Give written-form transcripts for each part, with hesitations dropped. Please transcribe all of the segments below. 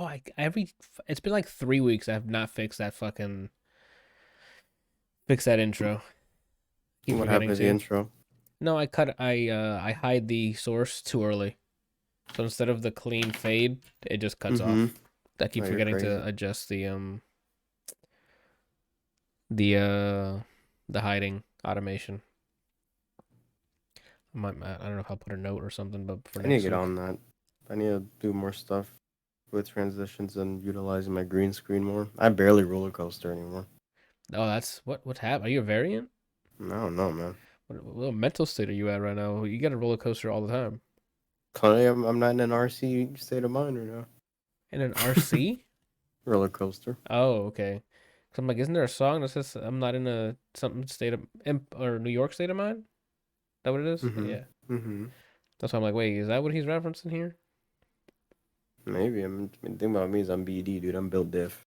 Oh, it's been like 3 weeks. I have not fixed that intro. Keep What forgetting happened to the to. intro? No, I hide the source too early. So instead of the clean fade, it just cuts Mm-hmm. off. I keep Oh, you're forgetting crazy. to adjust the uh the hiding automation. I don't know if I'll put a note or something, but for I need to next get week. on that. I need to do more stuff with transitions and utilizing my green screen more. I barely roller coaster anymore. Oh, that's what happened. Are you a variant? No, no, man. What mental state are you at right now? You got a roller coaster all the time. I'm not in an RC state of mind right now. In an RC? Roller coaster. Oh, okay. 'Cause I'm like, isn't there a song that says I'm not in a something state of or New York state of mind? Is that what it is? Mm-hmm. Yeah. Mm-hmm. That's why I'm like, wait, is that what he's referencing here? Maybe. The thing about me is I'm BD, dude. I'm built diff.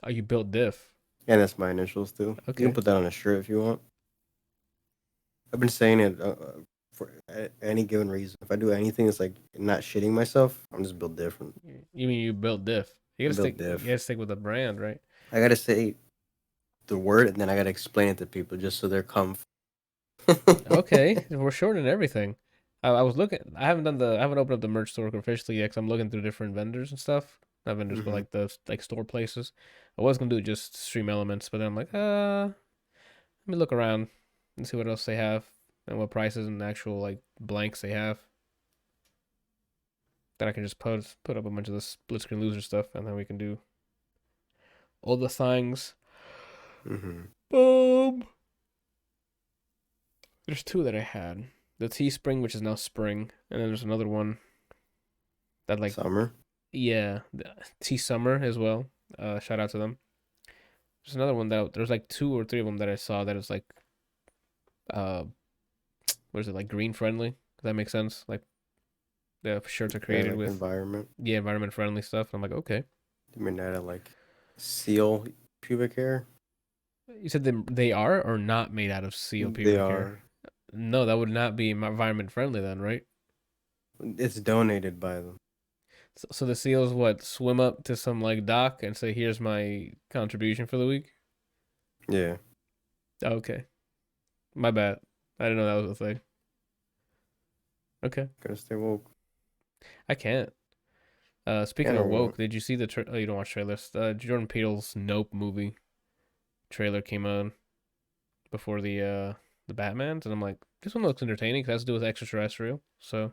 Oh, you built diff. And that's my initials, too. You can Okay. put that on a shirt if you want. I've been saying it for any given reason. If I do anything that's like not shitting myself, I'm just built different. You mean you built diff? You I'm gotta built stick. You diff. gotta stick with the brand, right? I gotta say the word and then I gotta explain it to people just so they're comfortable. Okay, we're shortening everything. I was looking. I haven't opened up the merch store officially yet. Cause I'm looking through different vendors and stuff. Not vendors, but Hmm. like the like store places. I was gonna do just Stream Elements, but then I'm like, let me look around and see what else they have and what prices and actual like blanks they have. Then I can just put up a bunch of the split screen loser stuff, and then we can do all the things. Hmm. Boom. There's two that I had. The Teespring, which is now Spring, and then there's another one that like Summer. yeah, T Summer as well. Shout out to them. There's another one that there's like two or three of them that I saw that is like uh what is it like green friendly? Does that make sense? Like the shirts are Okay, created like with environment. environment friendly stuff. I'm like, okay. You mean that like seal pubic hair? You said they are or not made out of seal They pubic hair? are. No, that would not be environment friendly then, right? It's donated by them. So the seals what swim up to some like dock and say, "Here's my contribution for the week." Yeah. Okay, my bad. I didn't know that was a thing. Okay, Gotta stay woke. I can't. Speaking Kind of of woke, won't. did you see oh, you don't watch trailers? Jordan Peele's Nope movie trailer came on before the Batman's, and I'm like, this one looks entertaining because it has to do with extraterrestrial. So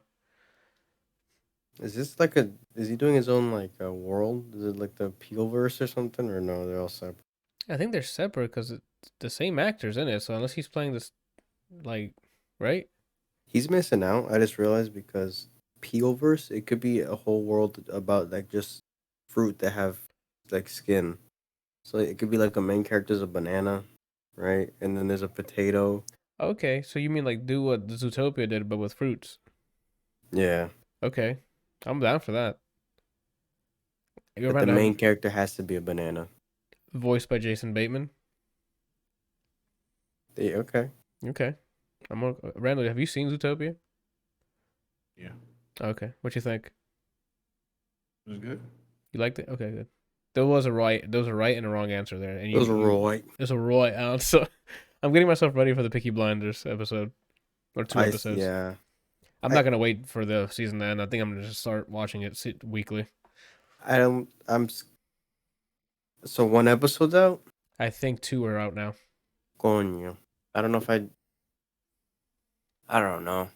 Is this like a? Is he doing his own like a world? Is it like the Peel verse or something? Or no, they're all separate. I think they're separate because it's the same actors in it. So unless he's playing this, like, right? He's missing out. I just realized because Peel verse, it could be a whole world about like just fruit that have like skin. So it could be like a main character's a banana, right? And then there's a potato. Okay, so you mean like do what Zootopia did, but with fruits? Yeah. Okay, I'm down for that. You're But right the now, main character has to be a banana. voiced by Jason Bateman. Okay. Okay, Randall, have you seen Zootopia? Yeah, Okay, what you think? it was good. You liked it? Okay, good. There was a right and a wrong answer there, and Those are right. there's a right answer. I'm getting myself ready for the Peaky Blinders episode or two episodes. Yeah. I'm I not gonna wait for the season to end. I think I'm gonna just start watching it weekly. I don't so one episode's out? I think two are out now. Coño. I don't know if I don't know.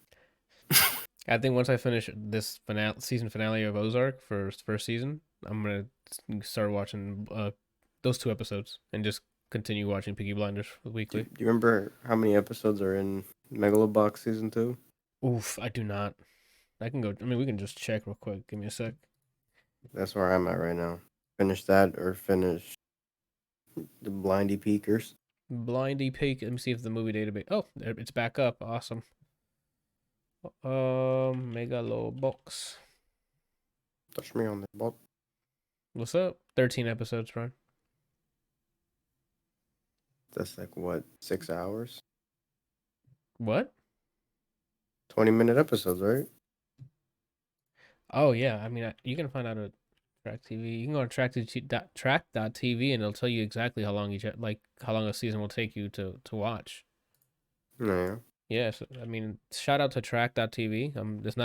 I think once I finish this season finale of Ozark for first season, I'm gonna start watching those two episodes and just continue watching Peaky Blinders weekly. Do you remember how many episodes are in Megalobox season 2? Oof, I do not. I can go. I mean, we can just check real quick. Give me a sec. That's where I'm at right now. Finish that or finish the Blindy Peakers. Blindy peek. Let me see if the movie database. Oh, it's back up. Awesome. Megalobox. Touch me on the butt. What's up? 13 episodes, Brian. That's like what, 6 hours? What? 20-minute episodes, right? Oh yeah. I mean, you can find out. Track TV. You can go on track.tv and it'll tell you exactly how long how long a season will take you to watch. Yeah. Yes, I mean, shout out to track.tv.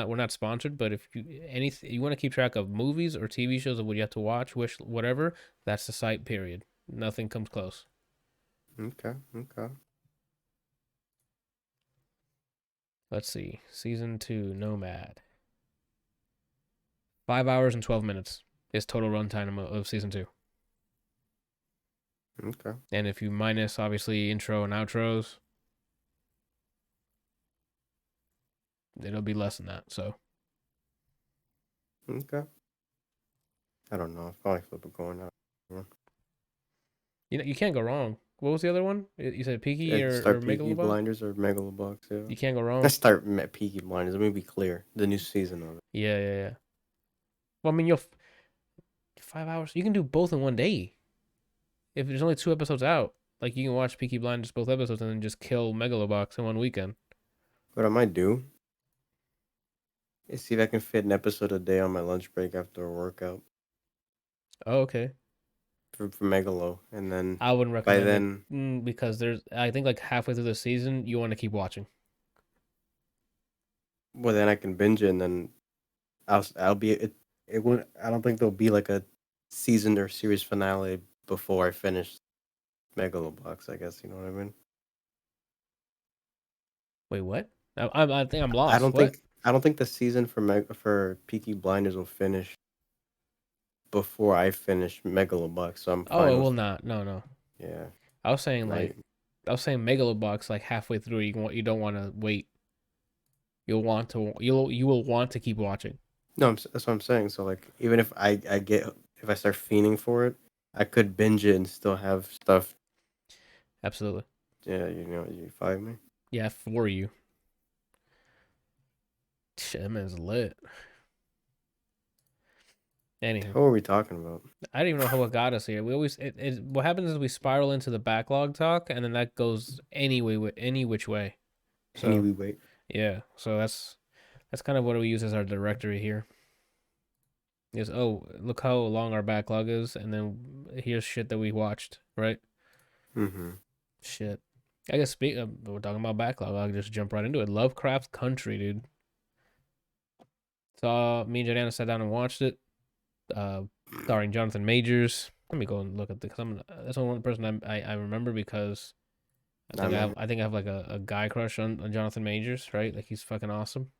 We're not sponsored, but if you want to keep track of movies or TV shows of what you have to watch, whatever, that's the site. Period. Nothing comes close. Okay. Let's see. Season 2, Nomad. 5 hours and 12 minutes is total runtime of season 2. Okay. And if you minus obviously intro and outros, it'll be less than that. So. Okay. I don't know. I'll probably flip it going out. You know, you can't go wrong. What was the other one? You said Peaky or Peaky Megalobox? Blinders or Megalobox, yeah. You can't go wrong. Let's start Peaky Blinders. Let me be clear. The new season of it. Yeah. Well, I mean, 5 hours. You can do both in one day. If there's only 2 episodes out, like you can watch Peaky Blinders both episodes and then just kill Megalobox in one weekend. What I might do is see if I can fit an episode a day on my lunch break after a workout. Oh, okay. For Megalo, and then I wouldn't recommend by then it because I think like halfway through the season you want to keep watching. well, then I can binge it, and then I'll be it. It won't. I don't think there'll be like a season or series finale before I finish Megalobox. I guess you know what I mean. Wait, what? I think I'm lost. I don't think the season for Peaky Blinders will finish before I finish Megalobox. So I'm fine. Oh, it will not. No. Yeah. I was saying Right. Megalobox like halfway through. You don't want to wait. You will want to keep watching. No, that's what I'm saying. So like, even if I start fiending for it, I could binge it and still have stuff. Absolutely. Yeah, you find me. Yeah, for you. Shit, that man's lit. Anywho, What were we talking about? I don't even know how it got us here. We always what happens is we spiral into the backlog talk, and then that goes any which way. So Anyway, wait. yeah, so that's kind of what we use as our directory here. Is look how long our backlog is, and then here's shit that we watched, right? Mm-hmm. Shit. I guess we're talking about backlog. I'll just jump right into it. Lovecraft Country, dude. So me and Jordana sat down and watched it. Starring Jonathan Majors. Let me go and look at the. That's only one person I remember because I think I have like a guy crush on Jonathan Majors, right? Like he's fucking awesome.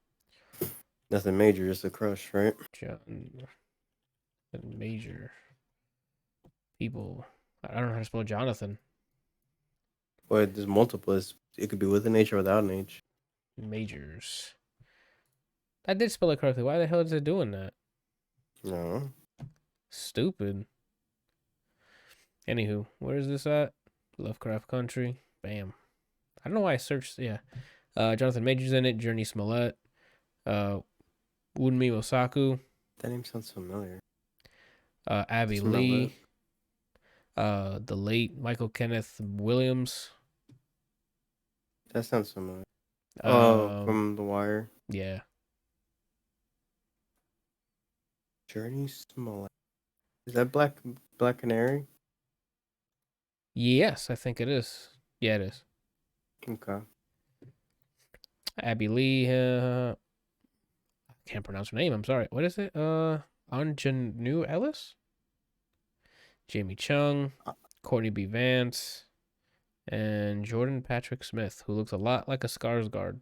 Nothing major, just a crush, right? Jonathan Major people. I don't know how to spell Jonathan. Well, there's multiple. It could be with an H or without an H. Majors. I did spell it correctly. Why the hell is it doing that? No. Stupid. Anywho, where is this at? Lovecraft Country. Bam. I don't know why I searched. Yeah. Jonathan Majors in it. Journey Smollett. Wunmi Mosaku. That name sounds familiar. Abby Lee. The late Michael Kenneth Williams. That sounds familiar. From The Wire. Yeah. Journey Smollett. Is that Black Canary? Yes, I think it is. Yeah, it is. Okay. Abby Lee. I can't pronounce her name. I'm sorry. What is it? Anjanu Ellis? Jamie Chung. Courtney B. Vance. And Jordan Patrick Smith, who looks a lot like a Skarsgård.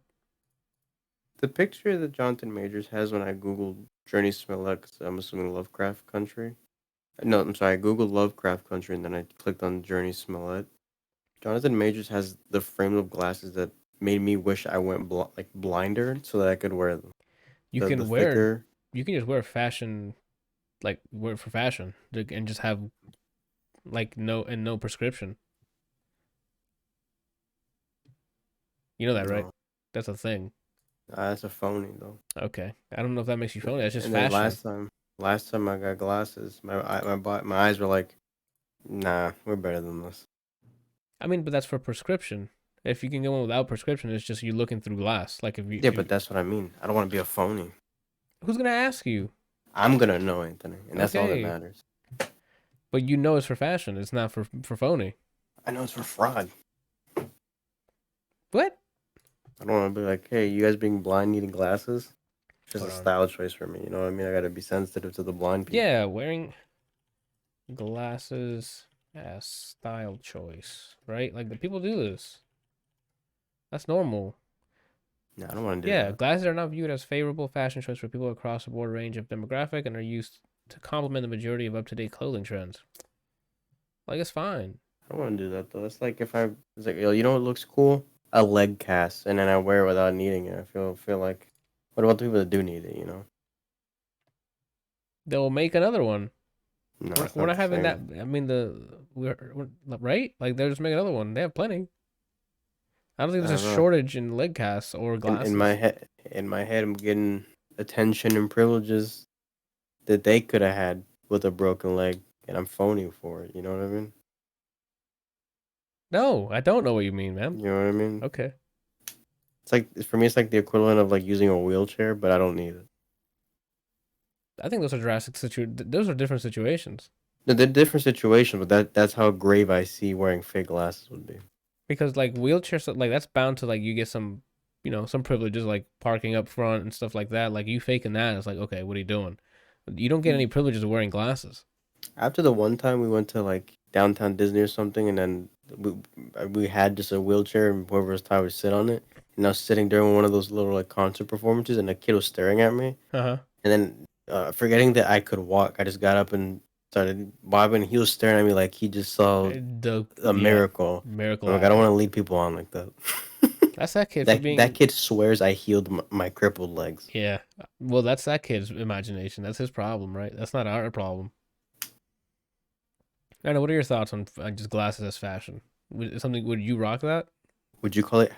The picture that Jonathan Majors has when I Googled Journey Smollett, 'cause I'm assuming Lovecraft Country. No, I'm sorry. I Googled Lovecraft Country and then I clicked on Journey Smollett. Jonathan Majors has the frame of glasses that made me wish I went blinder so that I could wear them. You can just wear fashion, like wear it for fashion, and just have like no prescription. You know that, right? No. That's a thing. That's a phony though. Okay, I don't know if that makes you phony. That's just and fashion. Last time I got glasses, my eyes were like, nah, we're better than this. I mean, but that's for prescription. If you can get one without prescription, it's just you looking through glass. Like if you. Yeah, but that's what I mean. I don't want to be a phony. Who's gonna ask you? I'm gonna know, Anthony, and that's all that Okay, matters. but you know it's for fashion. It's not for phony. I know it's for fraud. What? I don't want to be like, hey, you guys being blind needing glasses. It's just Hold a on. style choice for me. You know what I mean? I gotta be sensitive to the blind people. Yeah, wearing glasses as style choice, right? Like the people do this. That's normal. No, I don't want to do Yeah, that. glasses are not viewed as favorable fashion choice for people across a broad range of demographic and are used to complement the majority of up-to-date clothing trends. Like it's fine. I don't want to do that though. It's like if it's like, yo, you know what looks cool? A leg cast, and then I wear it without needing it. I feel like, what about the people that do need it? You know? They'll make another one. No, We're, it's we're not not the having that. same. I mean, we're right. Like they'll just make another one. They have plenty. I don't think I there's a don't know. shortage in leg casts or glasses. In my head, I'm getting attention and privileges that they could have had with a broken leg, and I'm phoning for it. You know what I mean? No, I don't know what you mean, man. You know what I mean? Okay. It's like for me, it's like the equivalent of like using a wheelchair, but I don't need it. I think those are those are different situations. They're different situations, but that's how grave I see wearing fake glasses would be. Because like wheelchairs, like that's bound to like you get some, some privileges like parking up front and stuff like that. Like you faking that, it's like okay, what are you doing? You don't get any privileges of wearing glasses. After the one time we went to like downtown Disney or something, and then we had just a wheelchair and whoever was tired would sit on it. And I was sitting during one of those little like concert performances, and a kid was staring at me. Uh huh. And then forgetting that I could walk, I just got up and started bobbing. He was staring at me like he just saw a miracle. Miracle. I'm like, I don't want to lead people on like that. That's that kid for being. That kid swears I healed my crippled legs. Yeah. Well, that's that kid's imagination. That's his problem, right? That's not our problem. I know. What are your thoughts on just glasses as fashion? Would you rock that? Would you call it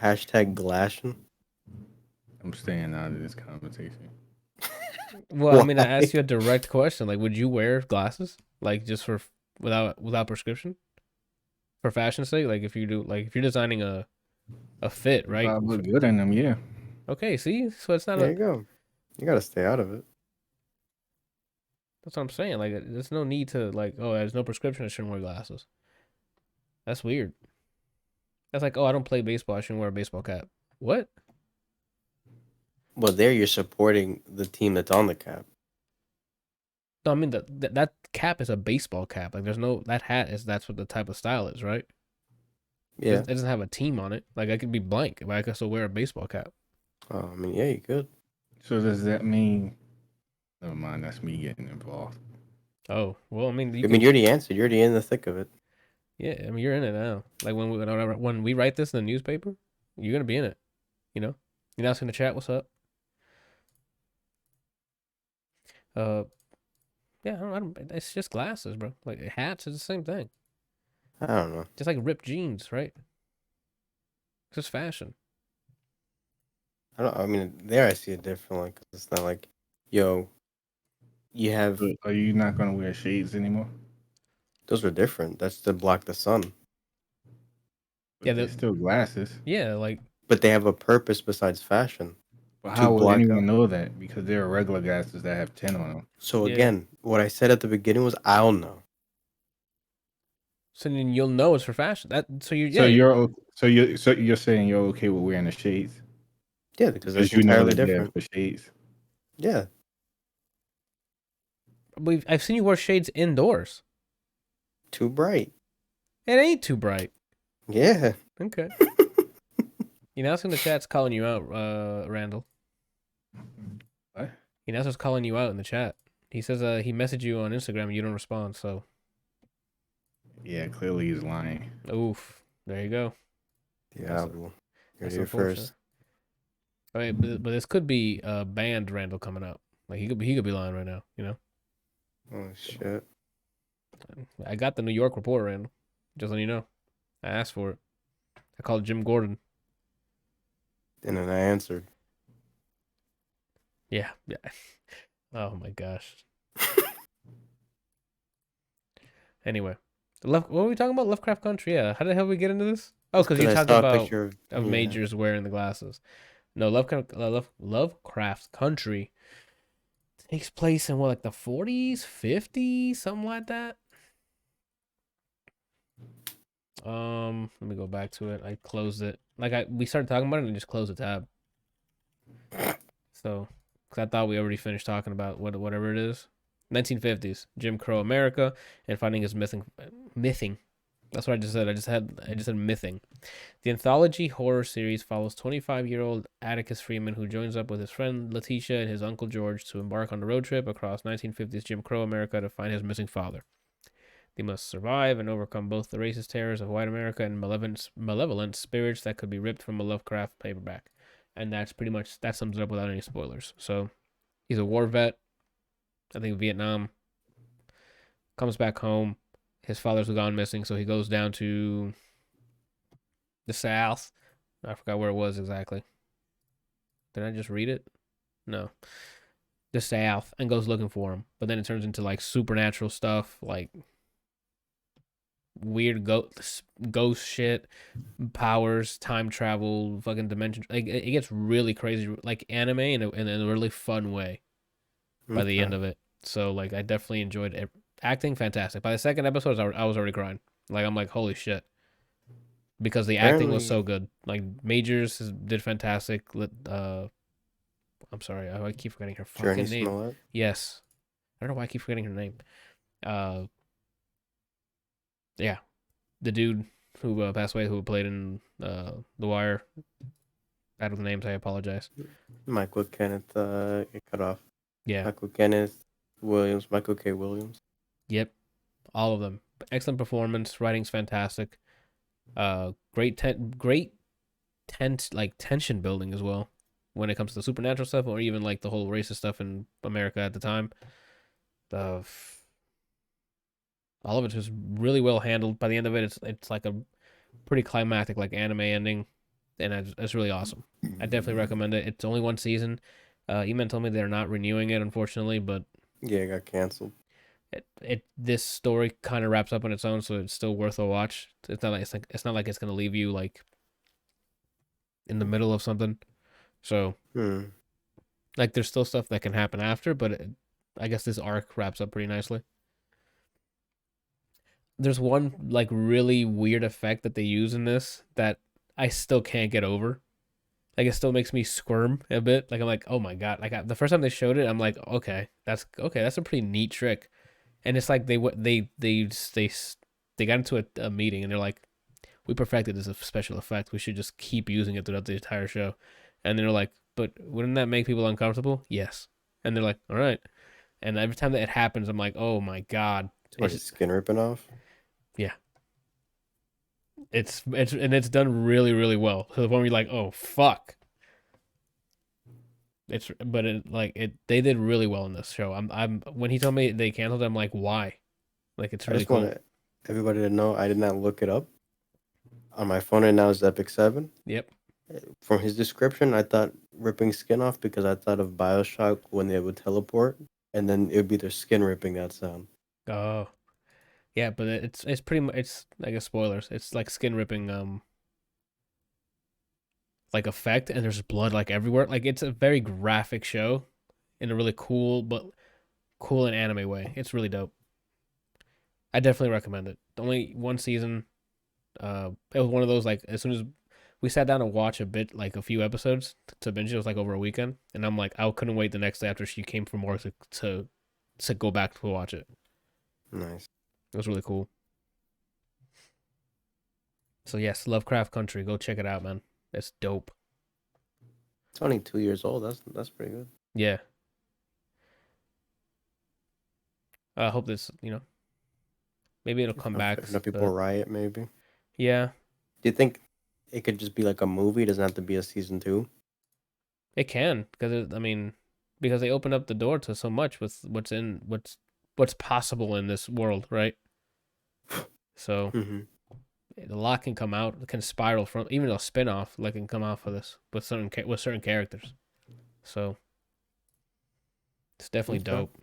#Glassion? I'm staying out of this conversation. Well, I mean, I Why? asked you a direct question. Like, would you wear glasses, like, just for without prescription, for fashion's sake? Like, if you're designing a fit, right? If I look good in them, yeah. Okay, see, so it's not There you go. You gotta stay out of it. That's what I'm saying. Like, there's no need to like, oh, there's no prescription. I shouldn't wear glasses. That's weird. That's like, oh, I don't play baseball. I shouldn't wear a baseball cap. What? Well, there you're supporting the team that's on the cap. No, I mean that cap is a baseball cap. Like, there's no that hat is that's what the type of style is, right? Yeah. It doesn't have a team on it. Like, I could be blank, but I could still wear a baseball cap. Oh, I mean, yeah, you could. So does that mean? Never mind. That's me getting involved. Oh, well, I mean, I mean, you're the answer. You're in the thick of it. yeah, I mean, you're in it now. Like when we write this in the newspaper, you're gonna be in it. You're not in the chat. What's up? Yeah, I don't. It's just glasses, bro. Like hats is the same thing. I don't know. Just like ripped jeans, right? It's just fashion. I mean, there I see it differently because it's not like, yo, you have. But are you not gonna wear shades anymore? Those are different. That's to block the sun. But Yeah, they're still glasses. Yeah, like But they have a purpose besides fashion. But To how would block anyone out. know that? Because there are regular glasses that have 10 on them. So Yeah. again, what I said at the beginning was, I'll know. so then you'll know it's for fashion. So you're saying you're okay with wearing the shades Yeah, because that's because you know entirely that they're different. for shades. Yeah. I've seen you wear shades indoors. Too bright. It ain't too bright. Yeah. Okay. I was in the chat's calling you out, Randall. What? That's what's calling you out in the chat. He says he messaged you on Instagram and you don't respond. So, Yeah, clearly he's lying. oof. There you go. Yeah. Well, That's you're unfortunate. first. Okay, but this could be banned Randall coming up. Like he could be lying right now. Oh shit. I got the New York report, Randall. Just letting you know. I asked for it. I called Jim Gordon. And then I answered. Yeah. Oh my gosh. Anyway, what were we talking about? Lovecraft Country. Yeah. How the hell we get into this? Oh, because you I talked saw a about picture of yeah. Majors wearing the glasses. No, Lovecraft Country. Takes place in what, like the 40s, 50s, something like that. Let me go back to it. I closed it. We started talking about it and I just closed the tab. So, because I thought we already finished talking about whatever it is. 1950s, Jim Crow America, and finding his mything. That's what I just said. I just said mything. The anthology horror series follows 25-year-old Atticus Freeman, who joins up with his friend Letitia and his uncle George to embark on a road trip across 1950s Jim Crow America to find his missing father. They must survive and overcome both the racist terrors of white America and malevolent spirits that could be ripped from a Lovecraft paperback. And that's pretty much, that sums it up without any spoilers. So, he's a war vet, I think Vietnam, comes back home. His father's gone missing, so he goes down to the South. I forgot where it was exactly. Did I just read it? No. The South, and goes looking for him. But then it turns into like supernatural stuff, like weird ghost shit, powers, time travel, fucking dimension. Like it gets really crazy, like anime in a really fun way by the end of it. So like I definitely enjoyed it. Acting fantastic. By the second episode, I was already crying. Like I'm like, holy shit, because the acting was so good. Like Majors did fantastic. I'm sorry, I keep forgetting her fucking name. Smollett? Yes, I don't know why I keep forgetting her name. Yeah, the dude who passed away, who played in The Wire. Out of the names, I apologize. Michael Kenneth it cut off. Yeah. Michael Kenneth Williams, Michael K. Williams. Yep, all of them. Excellent performance. Writing's fantastic. Great tension building as well when it comes to the supernatural stuff, or even like the whole racist stuff in America at the time. All of it was really well handled. By the end of it, it's like a pretty climactic, like anime ending, and it's really awesome. I definitely recommend it. It's only one season. Eman told me they're not renewing it, unfortunately, but yeah, it got canceled. This story kind of wraps up on its own, so it's still worth a watch. It's not like it's gonna leave you like in the middle of something. So like there's still stuff that can happen after, but I guess this arc wraps up pretty nicely. There's one like really weird effect that they use in this that I still can't get over. Like it still makes me squirm a bit. Like I'm like, oh my god! Like the first time they showed it, I'm like, okay, that's a pretty neat trick. And it's like they got into a meeting and they're like, we perfected this special effect. We should just keep using it throughout the entire show. And they're like, but wouldn't that make people uncomfortable? Yes. And they're like, all right. And every time that it happens, I'm like, oh my god. It's skin ripping off. Yeah. It's done really, really well. To the point where you're like, oh fuck. They did really well in this show. I'm when he told me they canceled, I'm like, why? Like it's really cool. I just want everybody to know I did not look it up. On my phone right now is Epic 7. Yep. From his description, I thought ripping skin off because I thought of BioShock when they would teleport, and then it would be their skin ripping that sound. Oh, yeah, but it's pretty much, it's I guess spoilers. It's like skin ripping like effect, and there's blood like everywhere. Like it's a very graphic show in a really cool and anime way. It's really dope. I definitely recommend it. Only one season. It was one of those like as soon as we sat down to watch a few episodes to binge, it was like over a weekend, and I'm like I couldn't wait the next day after she came from work to go back to watch it. Nice. It was really cool. So yes, Lovecraft Country, go check it out, man. It's dope. It's only 2 years old. That's pretty good. Yeah. I hope this, maybe it'll come back. Enough people riot, maybe. Yeah. Do you think it could just be like a movie? It doesn't have to be a season 2? It can, because because they opened up the door to so much with what's possible in this world, right? So a lot can come out. It can spiral from even a spin-off like can come off of this with certain characters. So it's definitely dope.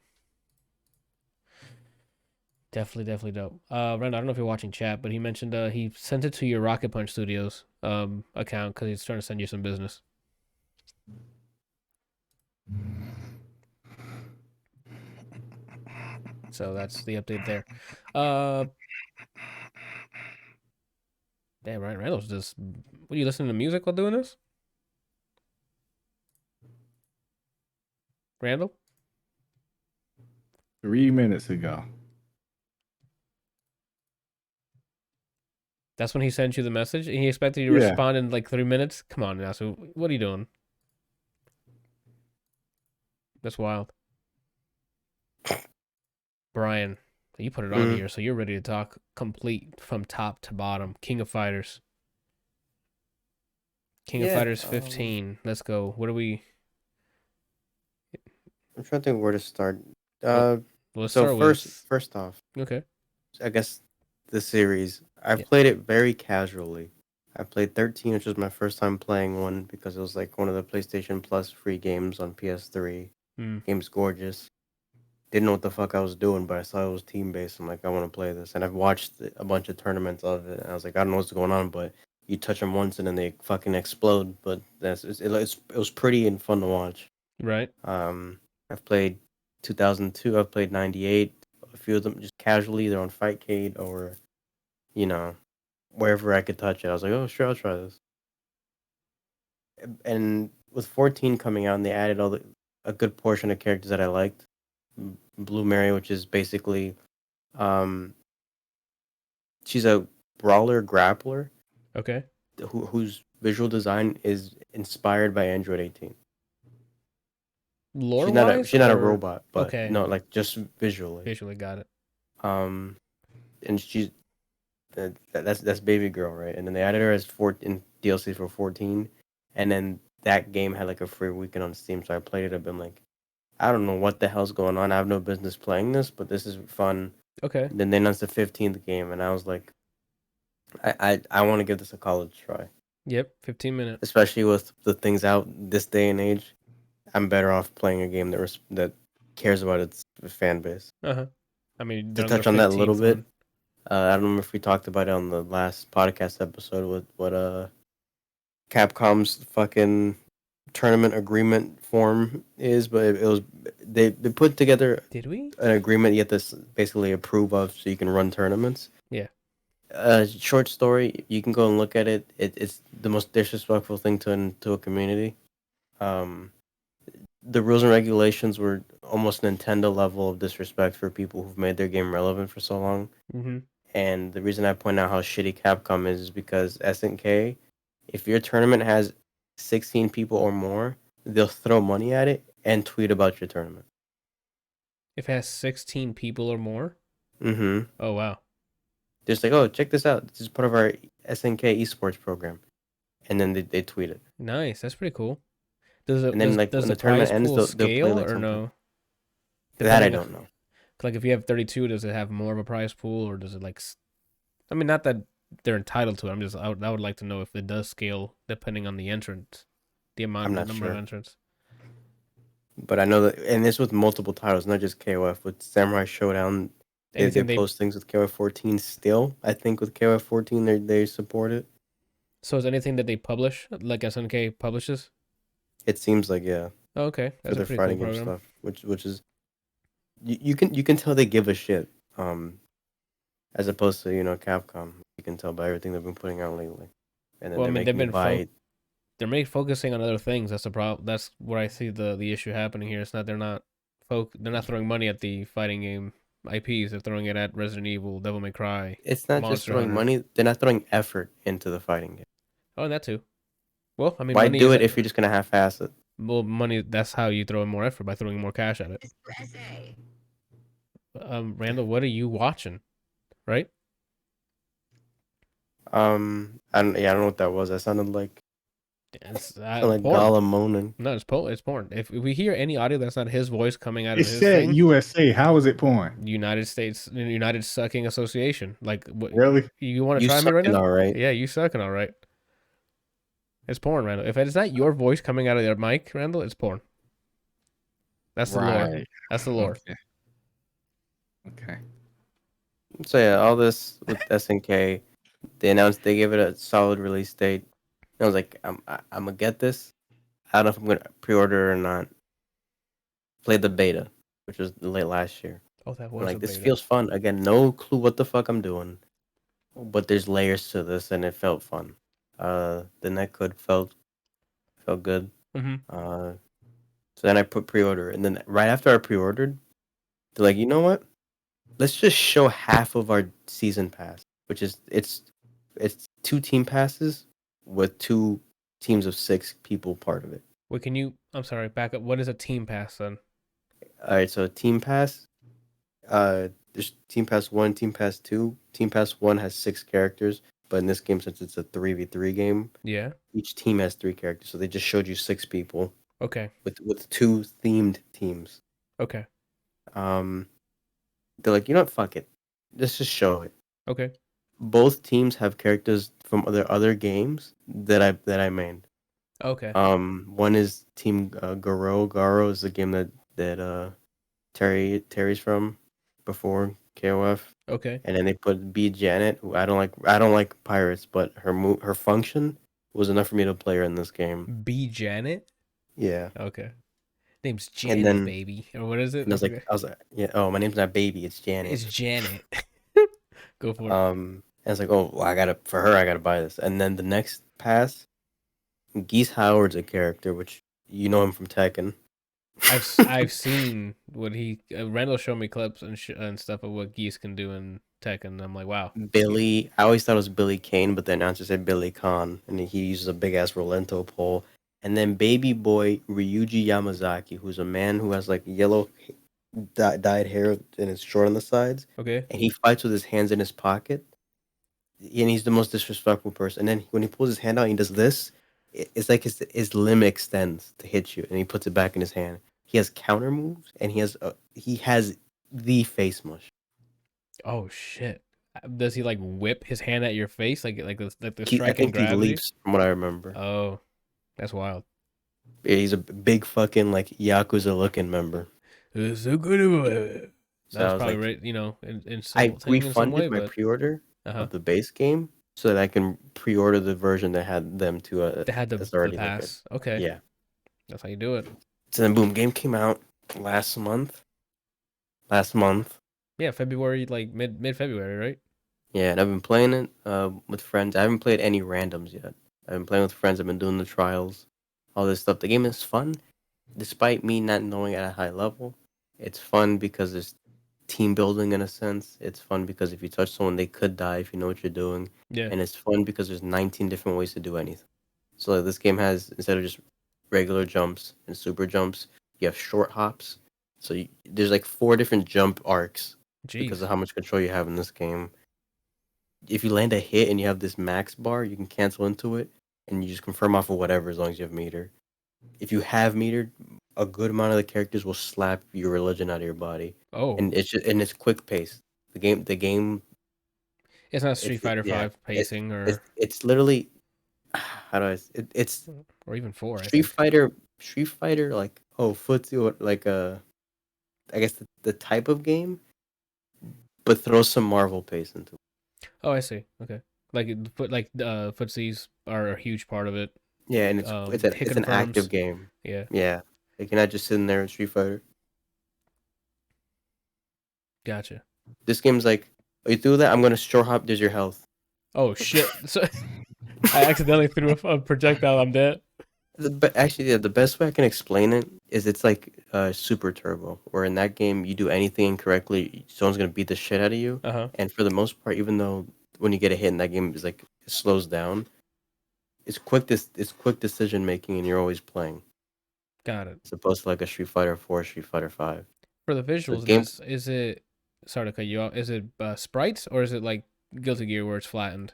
Definitely dope. Ren, I don't know if you're watching chat, but he mentioned he sent it to your Rocket Punch Studios account because he's trying to send you some business. So that's the update there. Uh, damn, Ryan Randall's just. What are you listening to music while doing this? Randall? 3 minutes ago. That's when he sent you the message, and he expected you to Yeah. respond in like 3 minutes. Come on now. So what are you doing? That's wild. Brian, you put it on here, so you're ready to talk complete from top to bottom. King of Fighters. King of Fighters 15. Let's go. What are we? I'm trying to think where to start. Let's So start first off, Okay. I guess the series. I Yeah. played it very casually. I played 13, which was my first time playing one because it was like one of the PlayStation Plus free games on PS3. Game's gorgeous. Didn't know what the fuck I was doing, but I saw it was team based. I'm like, I want to play this, and I've watched a bunch of tournaments of it. And I was like, I don't know what's going on, but you touch them once and then they fucking explode. But it was pretty and fun to watch. Right. I've played 2002. I've played 98. A few of them just casually, either on Fightcade or, wherever I could touch it. I was like, oh, sure, I'll try this. And with 14 coming out, and they added a good portion of characters that I liked. Blue Mary, which is basically, she's a brawler grappler. Okay. Whose visual design is inspired by Android 18. Lore-wise? She's not a robot, but okay. No, like just visually. Visually, got it. And she's that's Baby Girl, right? And then they added her as in DLC for 14, and then that game had like a free weekend on Steam, so I played it. I've been like, I don't know what the hell's going on. I have no business playing this, but this is fun. Okay. And then they announced the 15th game, and I was like, I want to give this a college try. Yep, 15 minutes. Especially with the things out this day and age, I'm better off playing a game that cares about its fan base. I mean, to touch on that a little bit, I don't remember if we talked about it on the last podcast episode with what Capcom's fucking tournament agreement form is, but it was they put together. Did we? An agreement you have to basically approve of so you can run tournaments. Yeah. Short story, you can go and look at it. It's the most disrespectful thing to a community. The rules and regulations were almost Nintendo level of disrespect for people who've made their game relevant for so long. Mm-hmm. And the reason I point out how shitty Capcom is because SNK, if your tournament has 16 people or more, they'll throw money at it and tweet about your tournament. If it has 16 people or more? Mm-hmm. Oh, wow. Just like, oh, check this out. This is part of our SNK esports program. And then they tweet it. Nice. That's pretty cool. Does it? And then, does when the tournament ends, pool they'll scale play like or something. no? That I don't know. Like if you have 32, does it have more of a prize pool, or does it like? I mean, not that they're entitled to it. I would like to know if it does scale depending on the entrance, the number of entrants. But I know that, and this with multiple titles, not just KOF. With Samurai Showdown, they post things with KOF 14 still. I think with KOF 14, they support it. So is anything that they publish, like SNK publishes? It seems like, yeah. Oh, okay, that's for their fighting game stuff, which is you can tell they give a shit. As opposed to Capcom, you can tell by everything they've been putting out lately. And then they're focusing on other things. That's the problem. That's where I see the issue happening here. It's not they're not throwing money at the fighting game IPs. They're throwing it at Resident Evil, Devil May Cry. It's not just throwing money. They're not throwing effort into the fighting game. Oh, that too. Well, I mean, why do it if you're just gonna half-ass it? Well, money. That's how you throw in more effort, by throwing more cash at it. Randall, what are you watching? Right? I don't know what that was. That sounded like like Gala moaning. No, it's porn. If we hear any audio that's not his voice coming out of his thing, USA. How is it porn? United Sucking Association. Like, what? Really? You want to try me right now? All right. Yeah, you sucking all right. It's porn, Randall. If it's not your voice coming out of their mic, Randall, it's porn. That's the lore. That's the lore. Okay. So yeah, all this with SNK, they gave it a solid release date. I was like, I'm gonna get this. I don't know if I'm gonna pre-order or not. Played the beta, which was late last year. Oh, that I'm was a like, this beta. feels fun. Again, no clue what the fuck I'm doing, but there's layers to this, and it felt fun. The netcode felt good. Mm-hmm. So then I put pre-order, and then right after I pre-ordered, they're like, you know what? Let's just show half of our season pass, which is it's 2 team passes with 2 teams of 6 people part of it. Wait, can you? I'm sorry. Back up. What is a team pass then? All right, so team pass, there's team pass 1, team pass 2. Team pass 1 has 6 characters, but in this game, since it's a 3v3 game, Yeah. each team has 3 characters. So they just showed you 6 people Okay. with 2 themed teams. Okay. Um, they're like, you know what? Fuck it. Let's just show it. Okay. Both teams have characters from other games that I made. Okay. One is Team Garo. Garo is the game that Terry's from before KOF, Okay. and then they put B Janet. Who I don't like pirates, but her function was enough for me to play her in this game. B Janet. Yeah, Okay. Name's and Janet, then baby. Or what is it? and I forget. I was like, yeah. Oh, my name's not Baby. It's Janet. It's Janet. Go for it. And I was like, oh, well, I gotta buy this. And then the next pass, Geese Howard's a character, which you know him from Tekken. I've seen what he Randall showed me clips and stuff of what Geese can do in Tekken. And I'm like, wow. Billy. I always thought it was Billy Kane, but the announcer said Billy Khan, and he uses a big ass Rolento pole. And then baby boy Ryuji Yamazaki, who's a man who has like yellow dyed hair and it's short on the sides, Okay. and he fights with his hands in his pocket. And he's the most disrespectful person. And then when he pulls his hand out, and he does this. It's like his limb extends to hit you, and he puts it back in his hand. He has counter moves, and he has the face mush. Oh shit. Does he like whip his hand at your face like the I strike and think he gravity? leaps, from what I remember. Oh, that's wild. Yeah, he's a big fucking like Yakuza looking member. It's so good. So That was I was probably like, right, in I simple thing in some way, refunded my but pre-order uh-huh. of the base game so that I can pre-order the version that had them to They had that's the already like pass. Okay. yeah. That's how you do it. So then boom, game came out last month. Yeah, February, like mid February, right? Yeah, and I've been playing it with friends. I haven't played any randoms yet. I've been playing with friends. I've been doing the trials, all this stuff. The game is fun, despite me not knowing at a high level. It's fun because there's team building in a sense. It's fun because if you touch someone, they could die if you know what you're doing. Yeah. And it's fun because there's 19 different ways to do anything. So like, this game has, instead of just regular jumps and super jumps, you have short hops. So there's like 4 different jump arcs because Jeez. of how much control you have in this game. If you land a hit and you have this max bar, you can cancel into it, and you just confirm off of whatever as long as you have meter. If you have meter, a good amount of the characters will slap your religion out of your body, Oh, and it's quick paced. The game, it's not Street Fighter yeah, 5 pacing it's literally how do it's or even 4, I Street think. Fighter like footsie or like I guess the type of game, but throw some Marvel pace into it. Oh, I see. Okay. Footsies are a huge part of it. Yeah, and Hit it's an active confirms. game. Yeah. Yeah, like you're not just sitting there in Street Fighter. Gotcha. This game's like, oh, you threw that? I'm gonna short hop. There's your health. Oh shit. So I accidentally threw a projectile. I'm dead. But actually, yeah, the best way I can explain it is it's like Super Turbo, where in that game you do anything incorrectly, someone's gonna beat the shit out of you. Uh-huh. And for the most part, even though when you get a hit in that game, it's like it slows down. It's quick decision making, and you're always playing. Got it. As opposed to like a Street Fighter 4, Street Fighter 5. For the visuals, game- is it sorry to cut you off. Is it sprites or is it like Guilty Gear where it's flattened?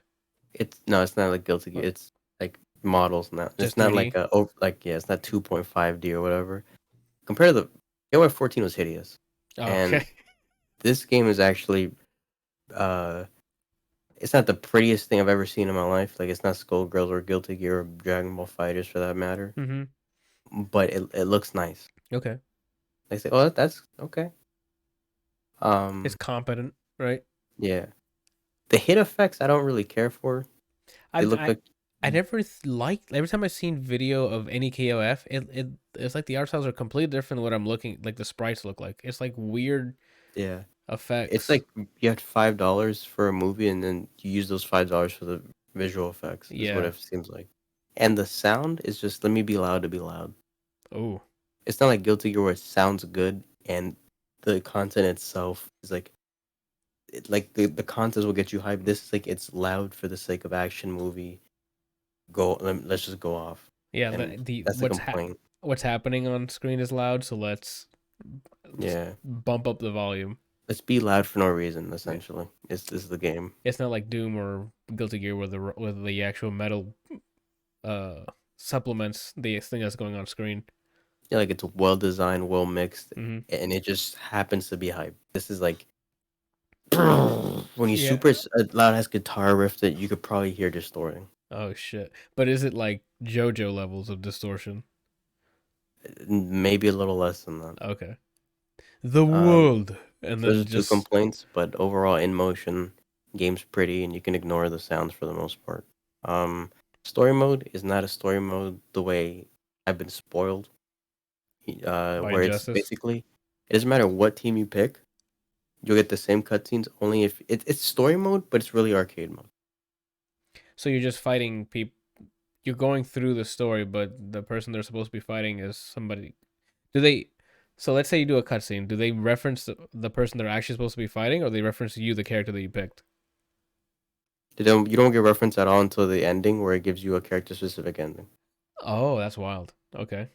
It's not like Guilty Gear. It's like models now. It's Just not 3D? like it's not 2.5D or whatever. Compared to the KOF 14 was hideous. Oh, And okay. this game is actually it's not the prettiest thing I've ever seen in my life. Like it's not Skullgirls or Guilty Gear or Dragon Ball Fighters for that matter. Mm-hmm. But it looks nice. Okay. They say, oh, that's okay. It's competent, right? Yeah. The hit effects I don't really care for. They look like I never liked. Every time I've seen video of any KOF, it's like the art styles are completely different than what I'm looking like. The sprites look like it's like weird. Yeah. It's effects. like you had $5 for a movie, and then you use those $5 for the visual effects. Is what Yeah. it seems like. And the sound is just let me be loud to be loud. Oh, It's not like Guilty Gear where it sounds good and the content itself is like like the content will get you hyped. This is like it's loud for the sake of action movie. Let's just go off, yeah. and The that's the complaint. what's happening on screen is loud, so let's just Yeah, bump up the volume. let's be loud for no reason. Yeah. Essentially, is the game. It's not like Doom or Guilty Gear with the actual metal uh supplements the thing that's going on screen. Yeah, like it's well designed, well mixed, Hmm. and it just happens to be hype. This is like when you Yeah. super loud ass guitar riff that you could probably hear distorting. Oh shit. But is it like JoJo levels of distortion? Maybe a little less than that. Okay. The Um, world, and Those then are two just complaints, but overall in motion, game's pretty and you can ignore the sounds for the most part. Um, Story mode is not a story mode the way I've been spoiled. by Where it's Injustice. basically it doesn't matter what team you pick, you'll get the same cutscenes. Only if it's story mode, but it's really arcade mode. So you're just fighting people. You're going through the story, but the person they're supposed to be fighting is somebody. Do they? So let's say you do a cutscene. Do they reference the person they're actually supposed to be fighting, or they reference you, the character that you picked? You don't get reference at all until the ending, where it gives you a character specific ending, Oh, that's wild. Okay.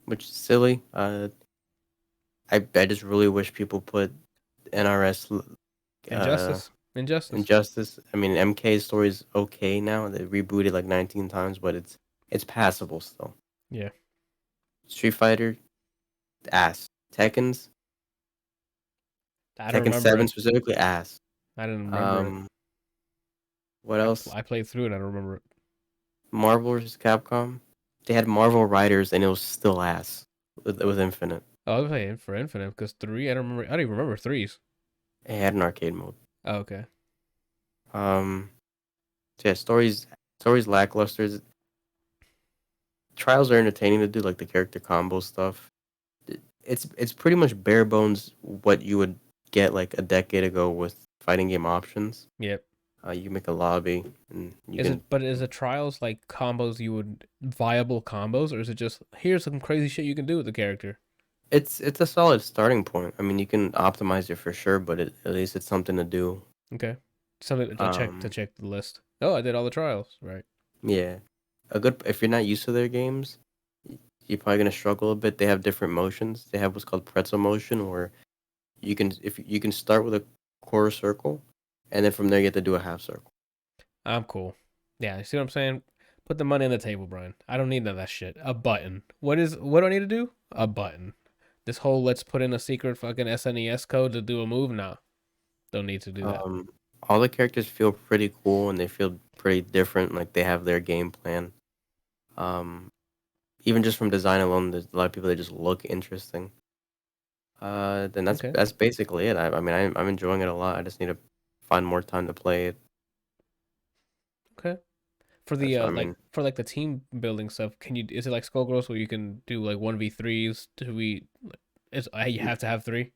which is silly. I just really wish people put NRS uh Injustice. Injustice. Injustice. I mean, MK's story is okay now. They rebooted like 19 times, but it's passable still. Yeah. Street Fighter, ass. I don't Tekken remember 7 it. specifically, ass. I didn't remember it. Um, what else? I played through it. I don't remember it. Marvel vs. Capcom. They had Marvel Riders, and it was still ass with Infinite. Oh, I was playing for Infinite because three. I don't remember. I don't even remember threes. It had an arcade mode. Oh, okay. Um, so yeah, stories lackluster. Trials are entertaining to do, like the character combo stuff. It's pretty much bare bones what you would get like a decade ago with fighting game options. Yep. You make a lobby and you Is can. it? But is it trials like combos you would viable combos, or is it just here's some crazy shit you can do with the character? It's a solid starting point. I mean, you can optimize it for sure, but at least it's something to do. Okay. Something to Um, check the list. Oh, I did all the trials. Right. yeah, a good if you're not used to their games, you're probably gonna struggle a bit. They have different motions. They have what's called pretzel motion, where you can start with a quarter circle, and then from there you have to do a half circle. I'm cool. Yeah, you see what I'm saying? Put the money on the table, Brian. I don't need none of that shit. A button. What do I need to do? A button. This whole let's put in a secret fucking SNES code to do a move? Nah. Don't need to do that. Um, all the characters feel pretty cool and they feel pretty different. Like they have their game plan. Um, Even just from design alone, there's a lot of people that just look interesting. Then Okay. that's basically it. I mean, I'm enjoying it a lot. I just need to find more time to play it. Okay. For the So I mean, for like the team building stuff, can you is it like Skullgirls where you can do like 1v3s, 2v it's you have to have three?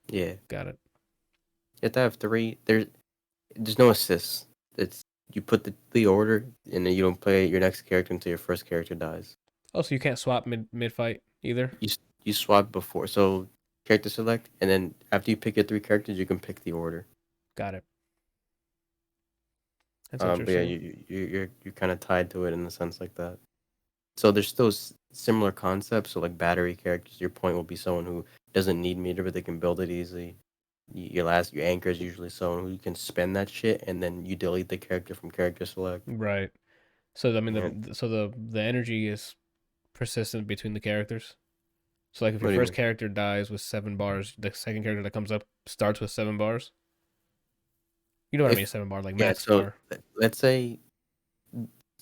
yeah, Got it. you have to have three. There's no assists. It's you put the order, and then you don't play your next character until your first character dies. Oh, so you can't swap mid fight either? You swap before, so character select, and then after you pick your three characters, you can pick the order. Got it. That's But yeah, interesting. you're kind of tied to it in a sense like that. So there's still similar concepts. So like battery characters, your point will be someone who doesn't need meter, but they can build it easily. Your anchor is usually someone who can spend that shit, and then you delete the character from character select. Right. So I mean Yeah. the energy is persistent between the characters. So like if What your do you first mean? character dies with 7 bars, the second character that comes up starts with 7 bars. You know what I mean? If 7 bar, like Yeah, max so bar. let's say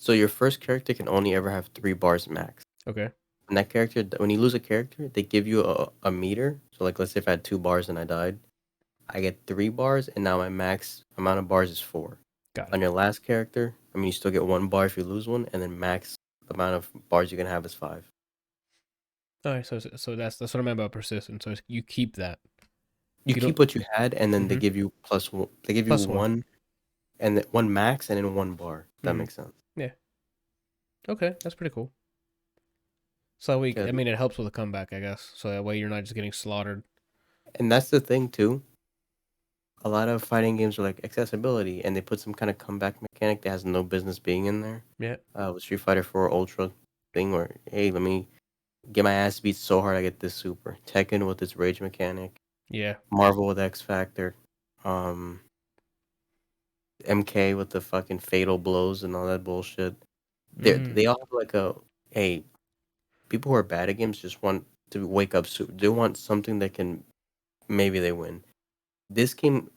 your first character can only ever have 3 bars max. Okay. And that character, when you lose a character, they give you a meter. So like let's say if I had 2 bars and I died, I get 3 bars, and now my max amount of bars is 4. Got On it. your last character, I mean, you still get 1 bar if you lose one, and then max amount of bars you can have is 5. All right. So that's what I meant about persistent. So you keep that. You You don't keep what you had, and then they mm-hmm. give you plus one. They give you Plus one. one, and one max, and then one bar. If that Mm-hmm. makes sense. Yeah. Okay, that's pretty cool. So I mean, it helps with a comeback, I guess. So that way you're not just getting slaughtered. And that's the thing too. A lot of fighting games are like accessibility, and they put some kind of comeback mechanic that has no business being in there. Yeah. With Street Fighter 4 Ultra thing, where hey, let me get my ass beat so hard I get this super. Tekken with its rage mechanic. Yeah. Marvel with X Factor. Um, MK with the fucking fatal blows and all that bullshit. They all have like hey, people who are bad at games just want to wake up. They want something that can maybe they win. This game,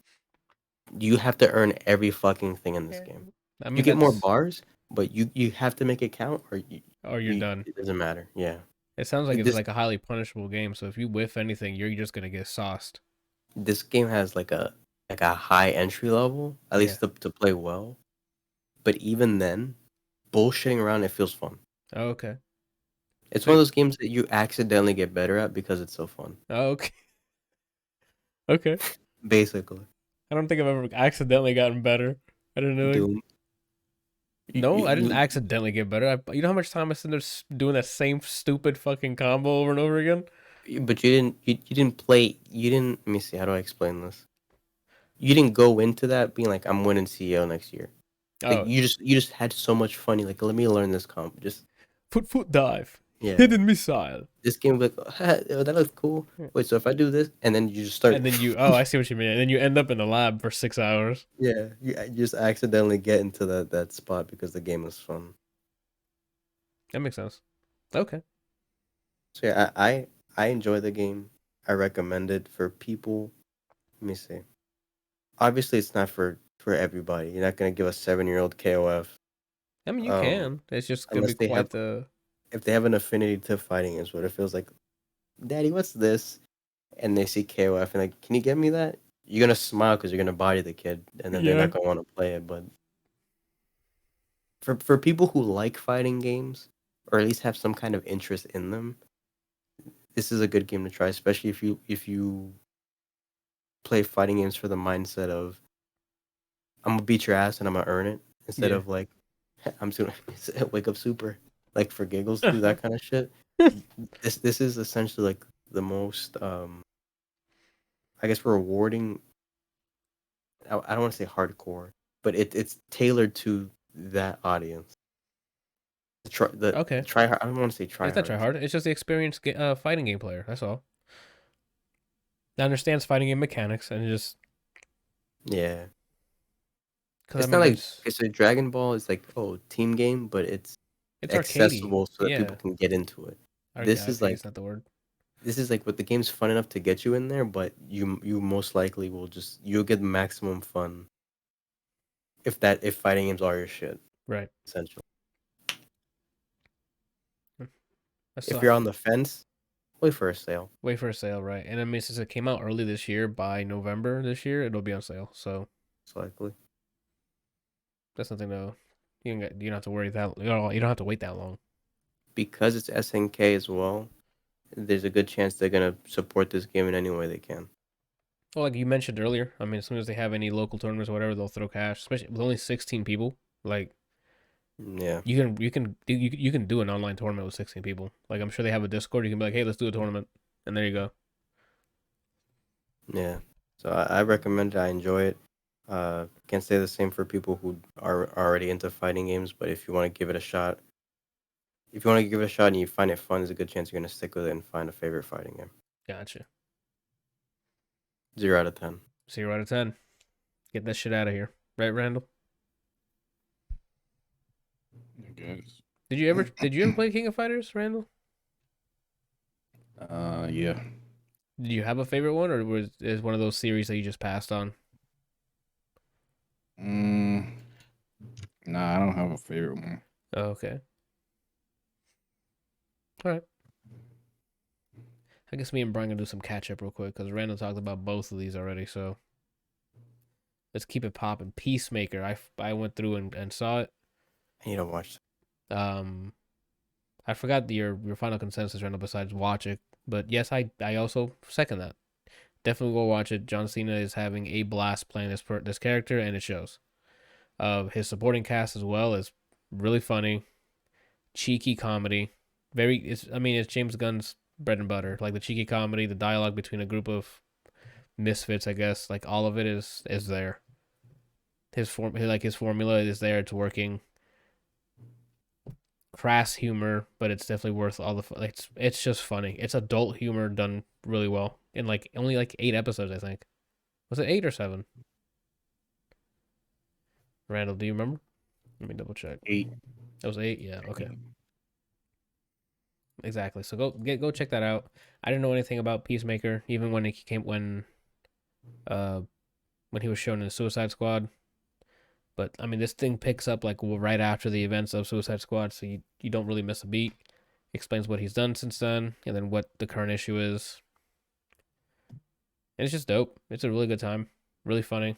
you have to earn every fucking thing in this game. I You mean, get more that's bars, but you have to make it count, or or you're done. it doesn't matter. Yeah, It sounds like it's this like a highly punishable game. So if you whiff anything, you're just gonna get sauced. this game has like a high entry level, at Yeah. least to play well. But even then, bullshitting around, it feels fun. Oh, okay. It's So one of those games that you accidentally get better at because it's so fun. oh, okay. Okay. Basically, I don't think I've ever accidentally gotten better at anything. Doom. No, I didn't accidentally get better. You know how much time I spent there doing that same stupid fucking combo over and over again? But you didn't play. You didn't. Let me see. How do I explain this? You didn't go into that being like, I'm winning CEO next year. Like Oh, you just had so much fun. You're like, let me learn this comp. Just foot dive, yeah. hidden missile. This game like, oh, that looks cool. Wait, so if I do this, and then you just start, And then I see what you mean. And then you end up in the lab for 6 hours. yeah, you just accidentally get into that spot because the game is fun. That makes sense. Okay. So yeah, I enjoy the game. I recommend it for people. Let me see. Obviously, it's not for everybody. You're not gonna give a 7-year-old KOF. I mean, you can. It's just gonna be Unless they have, quite the. if they have an affinity to fighting, is what it feels like. Daddy, what's this? And they see KOF and like, can you get me that? You're gonna smile because you're gonna body the kid, and then they're Yeah. not gonna want to play it. But for people who like fighting games, or at least have some kind of interest in them, this is a good game to try, especially if you play fighting games for the mindset of I'm gonna beat your ass and I'm gonna earn it instead Yeah. of like I'm just gonna wake up super like for giggles, do that kind of shit. This is essentially like the most I guess rewarding. I don't want to say hardcore, but it's tailored to that audience. Okay. Try hard. I don't want to say try It's not hard. try hard. It's just the experienced fighting game player. That's all. That understands fighting game mechanics and just. Yeah. Cause It's not like it's a Dragon Ball is like team game, but it's arcadey. accessible so that Yeah. people can get into it. This is like Arcade's not the word. this is like what the game's fun enough to get you in there, but you most likely will you'll get maximum fun if fighting games are your shit. Right. Essentially. That's If you're on the fence, wait for a sale. Wait for a sale, right? And I mean, since it came out early this year, by November this year, it'll be on sale. So Most likely. that's something to you don't have to worry that you don't have to wait that long. Because it's SNK as well, there's a good chance they're gonna support this game in any way they can. Well, like you mentioned earlier, I mean, as soon as they have any local tournaments or whatever, they'll throw cash. Especially with only 16 people, like Yeah. you can do an online tournament with 16 people. Like I'm sure they have a Discord. You can be like, hey, let's do a tournament, and there you go. Yeah. So I recommend it. I enjoy it. Can't say the same for people who are already into fighting games, but if you want to give it a shot, and you find it fun, there's a good chance you're gonna stick with it and find a favorite fighting game. Gotcha. 0 out of 10. 0 out of 10. Get that shit out of here, right, Randall? I guess. Did you ever play King of Fighters, Randall? Yeah. Did you have a favorite one, or is one of those series that you just passed on? Nah, I don't have a favorite one. Oh, okay. All right. I guess me and Brian gonna do some catch up real quick because Randall talked about both of these already. So let's keep it popping. Peacemaker. I went through and saw it. I need to watch. I forgot your final consensus, Randall. Besides watch it, but yes, I also second that. Definitely go watch it. John Cena is having a blast playing this character, and it shows. His supporting cast as well is really funny, cheeky comedy. It's James Gunn's bread and butter. Like the cheeky comedy, the dialogue between a group of misfits, I guess. Like all of it is there. His formula is there. It's working. Crass humor, but it's definitely worth all the. It's just funny. It's adult humor done really well in like only like 8 episodes, I think. Was it 8 or 7? Randall, do you remember? Let me double check. 8. That was 8. Yeah. Okay. Exactly. So go check that out. I didn't know anything about Peacemaker, even when when he was shown in the Suicide Squad. But I mean, this thing picks up like right after the events of Suicide Squad, so you don't really miss a beat. Explains what he's done since then, and then what the current issue is. And it's just dope. It's a really good time. Really funny.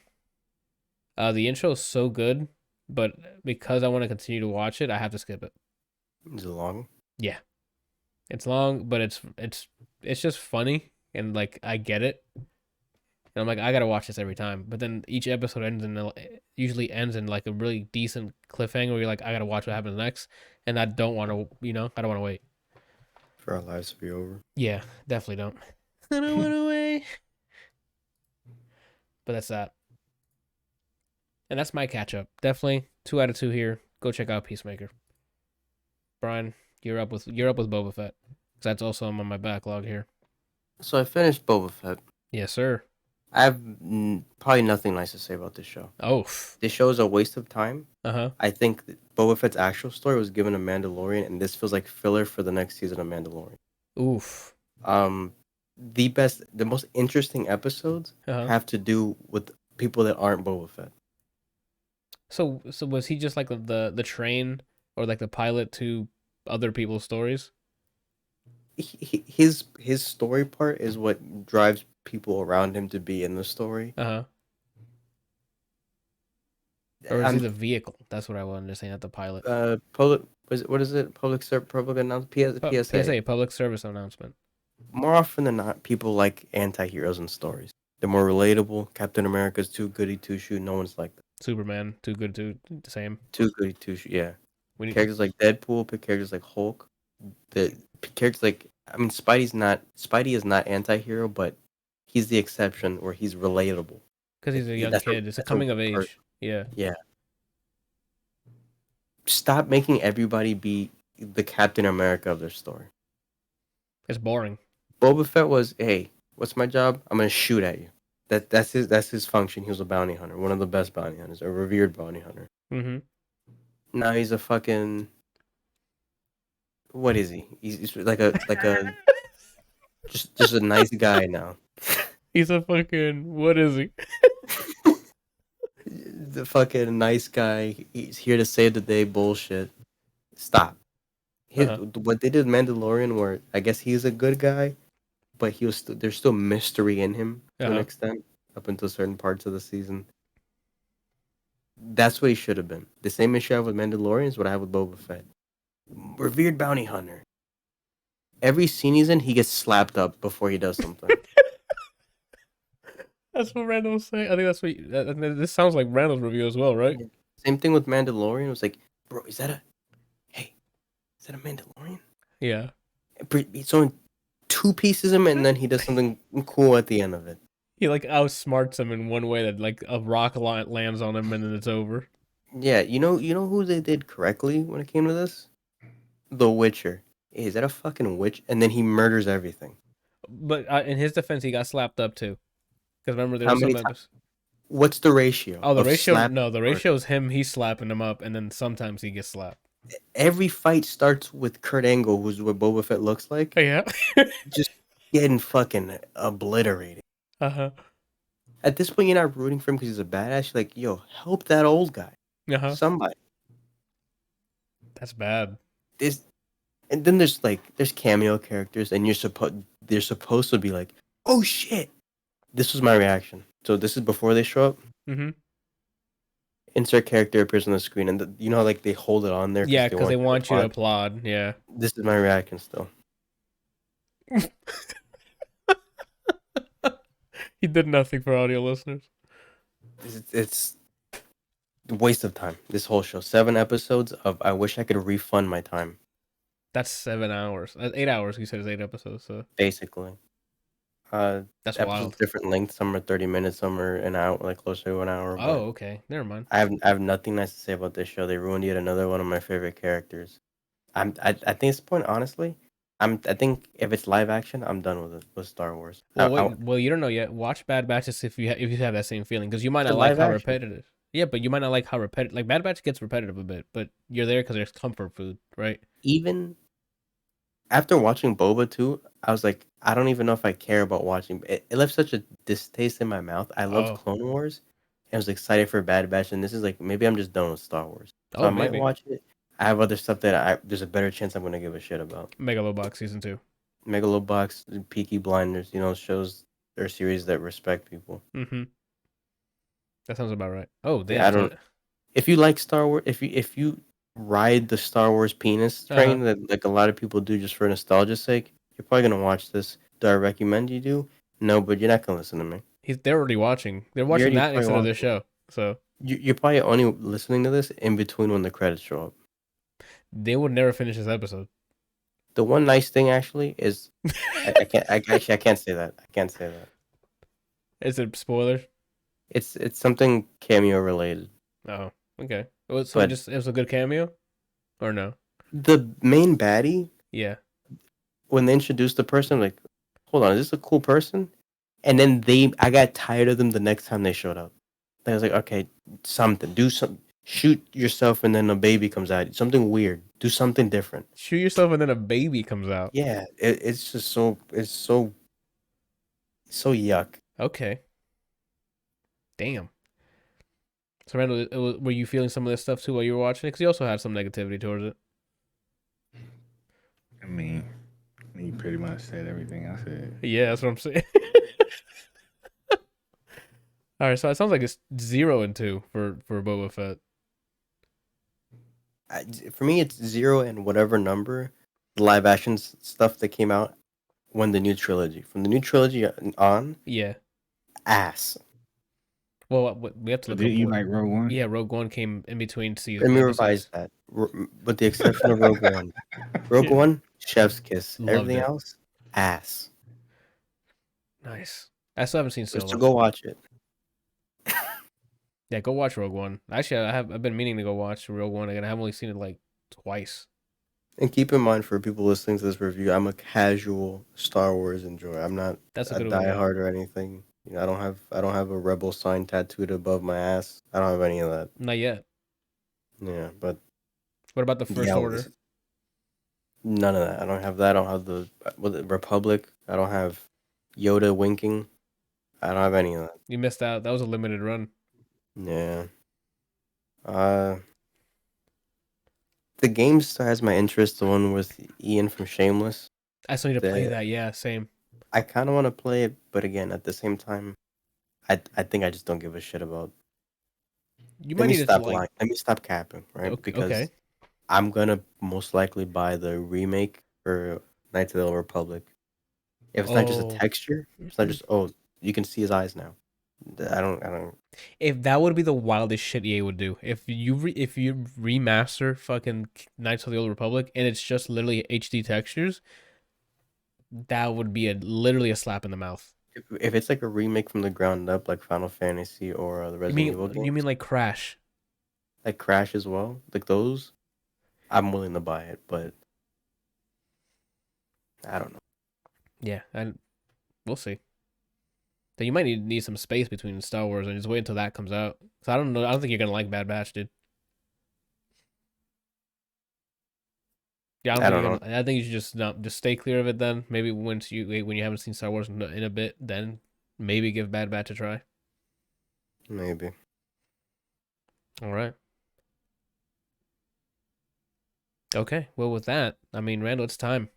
The intro is so good, but because I want to continue to watch it, I have to skip it. Is it long? Yeah. It's long, but it's just funny, and like I get it. And I'm like, I gotta watch this every time. But then each episode usually ends in like a really decent cliffhanger where you're like, I gotta watch what happens next, and I don't want to, I don't want to wait. For our lives to be over. Yeah, definitely don't. I don't want to wait. But that's that. And that's my catch up. Definitely 2 out of 2 here. Go check out Peacemaker. Brian, you're up with Boba Fett. 'Cause that's also on my backlog here. So I finished Boba Fett. Yes, sir. I have probably nothing nice to say about this show. Oh. This show is a waste of time. Uh-huh. I think that Boba Fett's actual story was given a Mandalorian, and this feels like filler for the next season of Mandalorian. Oof. The most interesting episodes have to do with people that aren't Boba Fett. So was he just like the train or like the pilot to other people's stories? His story part is what drives people around him to be in the story. Uh-huh. Or is he the vehicle? That's what I wanted to say, not the pilot. What is it? Public announcement. PSA. Public service announcement. More often than not, people like anti-heroes in stories. They're more relatable. Captain America's too goody two shoe. No one's like that. Superman, too good to the same. Too goody two shoe. Yeah. Characters like Deadpool, characters like Hulk. The characters like Spidey is not anti-hero, but he's the exception where he's relatable. Because he's a young kid. It's a coming of age. Yeah. Yeah. Stop making everybody be the Captain America of their story. It's boring. Boba Fett was, hey, what's my job? I'm gonna shoot at you. That's his function. He was a bounty hunter, one of the best bounty hunters, a revered bounty hunter. Mm-hmm. Now he's a fucking. What is he? He's like a just a nice guy now. He's a fucking. What is he? The fucking nice guy. He's here to save the day. Bullshit. Stop. What they did with Mandalorian, where I guess he's a good guy, but there's still mystery in him to an extent up until certain parts of the season. That's what he should have been. The same issue I have with Mandalorian is what I have with Boba Fett. Revered bounty hunter. Every scene he's in, he gets slapped up before he does something. That's what Randall was saying. I think that's what. This sounds like Randall's review as well, right? Yeah. Same thing with Mandalorian. It was like, bro, is that a Mandalorian? Yeah. It's only 2 pieces of him, and then he does something cool at the end of it. He like outsmarts him in one way that like a rock lands on him, and then it's over. Yeah, you know who they did correctly when it came to this? The Witcher. Hey, is that a fucking witch? And then he murders everything. But in his defense, he got slapped up too. Because remember, there was some episodes. What's the ratio? Oh, the ratio. No, the ratio is him. He's slapping him up, and then sometimes he gets slapped. Every fight starts with Kurt Angle, who's what Boba Fett looks like. Yeah. Just getting fucking obliterated. Uh-huh. At this point, you're not rooting for him because he's a badass. You're like, yo, help that old guy. Uh-huh. Somebody. That's bad. And then there's cameo characters, and they're supposed to be like, oh shit. This was my reaction. So this is before they show up. Mm-hmm. Insert character appears on the screen, and you know how they hold it on there. Yeah, because they want you to applaud. Yeah. This is my reaction still. He did nothing for audio listeners. It's a waste of time. This whole show, 7 episodes of. I wish I could refund my time. That's 7 hours. 8 hours. You said it's 8 episodes. So Basically, that's episodes wild. different lengths. Some are 30 minutes. Some are an hour, like closer to an hour. Oh, But okay. Never mind. I have nothing nice to say about this show. They ruined yet another one of my favorite characters. I think at this point, honestly, I think if it's live action, I'm done with it with Star Wars. Well, wait. Well, you don't know yet. Watch Bad Batch to see if you have that same feeling, because you might it's a not like live how action. repetitive. Yeah, but you might not like how repetitive. Like Bad Batch gets repetitive a bit, but you're there because there's comfort food, right? Even after watching Boba too, I was like, I don't even know if I care about watching. It left such a distaste in my mouth. I loved Oh, Clone Wars. And I was excited for Bad Batch, and this is like maybe I'm just done with Star Wars. So oh, I might maybe watch it. I have other stuff that there's a better chance I'm gonna give a shit about. Megalobox season 2. Megalobox, Peaky Blinders, shows or series that respect people. Mm-hmm. That sounds about right. Oh, Yeah, I damn. don't. If you like Star Wars, if you ride the Star Wars penis train that like a lot of people do just for nostalgia's sake, you're probably gonna watch this. Do I recommend you do? No, but you're not gonna listen to me. They're already watching. They're You're watching already that probably instead of this watching. show. So You're probably only listening to this in between when the credits show up. they would never finish this episode. The one nice thing actually is I can't. I can't say that. I can't say that. Is it spoilers? It's something cameo related. Oh, okay. So But it was a good cameo, or no? the main baddie, Yeah. when they introduced the person, like, hold on, is this a cool person? And then I got tired of them the next time they showed up. I was like, okay, do something. Shoot yourself and then a baby comes out. Something weird. Do something different. Shoot yourself and then a baby comes out. Yeah, it's just so yuck. Okay. Damn. So Randall, were you feeling some of this stuff too while you were watching it? Because you also had some negativity towards it. I mean, he pretty much said everything I said. Yeah, that's what I'm saying. All right, so it sounds like it's 0 and 2 for Boba Fett. For me, it's 0 and whatever number the live action stuff that came out when the new trilogy. From the new trilogy on, Yeah. ass. Well, we have to look Did up you what. like Rogue One? Yeah, Rogue One came in between seasons. Let me episodes. revise that. With the exception of Rogue One. Rogue Yeah. One, chef's kiss. Loved Everything it. else, ass. Nice. I still haven't seen Solo. So go watch it. Yeah, go watch Rogue One. Actually, I've been meaning to go watch Rogue One again. I've only seen it like twice. And keep in mind, for people listening to this review, I'm a casual Star Wars enjoyer. I'm not That's a a good one. diehard or anything. I don't have a rebel sign tattooed above my ass. I don't have any of that. Not yet. Yeah, but What about the First Order? None of that. I don't have that. I don't have the Republic. I don't have Yoda winking. I don't have any of that. You missed out. That was a limited run. Yeah. The game still has my interest. The one with Ian from Shameless. I still need to play that. Yeah, same. I kind of want to play it, but again, at the same time, I think I just don't give a shit about. You might need to like. Let me stop capping, right? Okay. Because I'm gonna most likely buy the remake for Knights of the Old Republic. If it's not just a texture, it's not just you can see his eyes now. I don't. If that would be the wildest shit EA would do, if you remaster fucking Knights of the Old Republic and it's just literally HD textures, that would be literally a slap in the mouth. If it's like a remake from the ground up, like Final Fantasy or the Resident Evil games, you mean like Crash? Like Crash as well, like those, I'm willing to buy it, but I don't know. Yeah, and we'll see. So you might need some space between Star Wars and just wait until that comes out. So I don't know. I don't think you're gonna like Bad Batch, dude. Yeah, I don't know. I think you should just stay clear of it then. Maybe when you haven't seen Star Wars in a bit, then maybe give Bad Batch a try. Maybe. All right. Okay. Well, with that, I mean, Randall, it's time.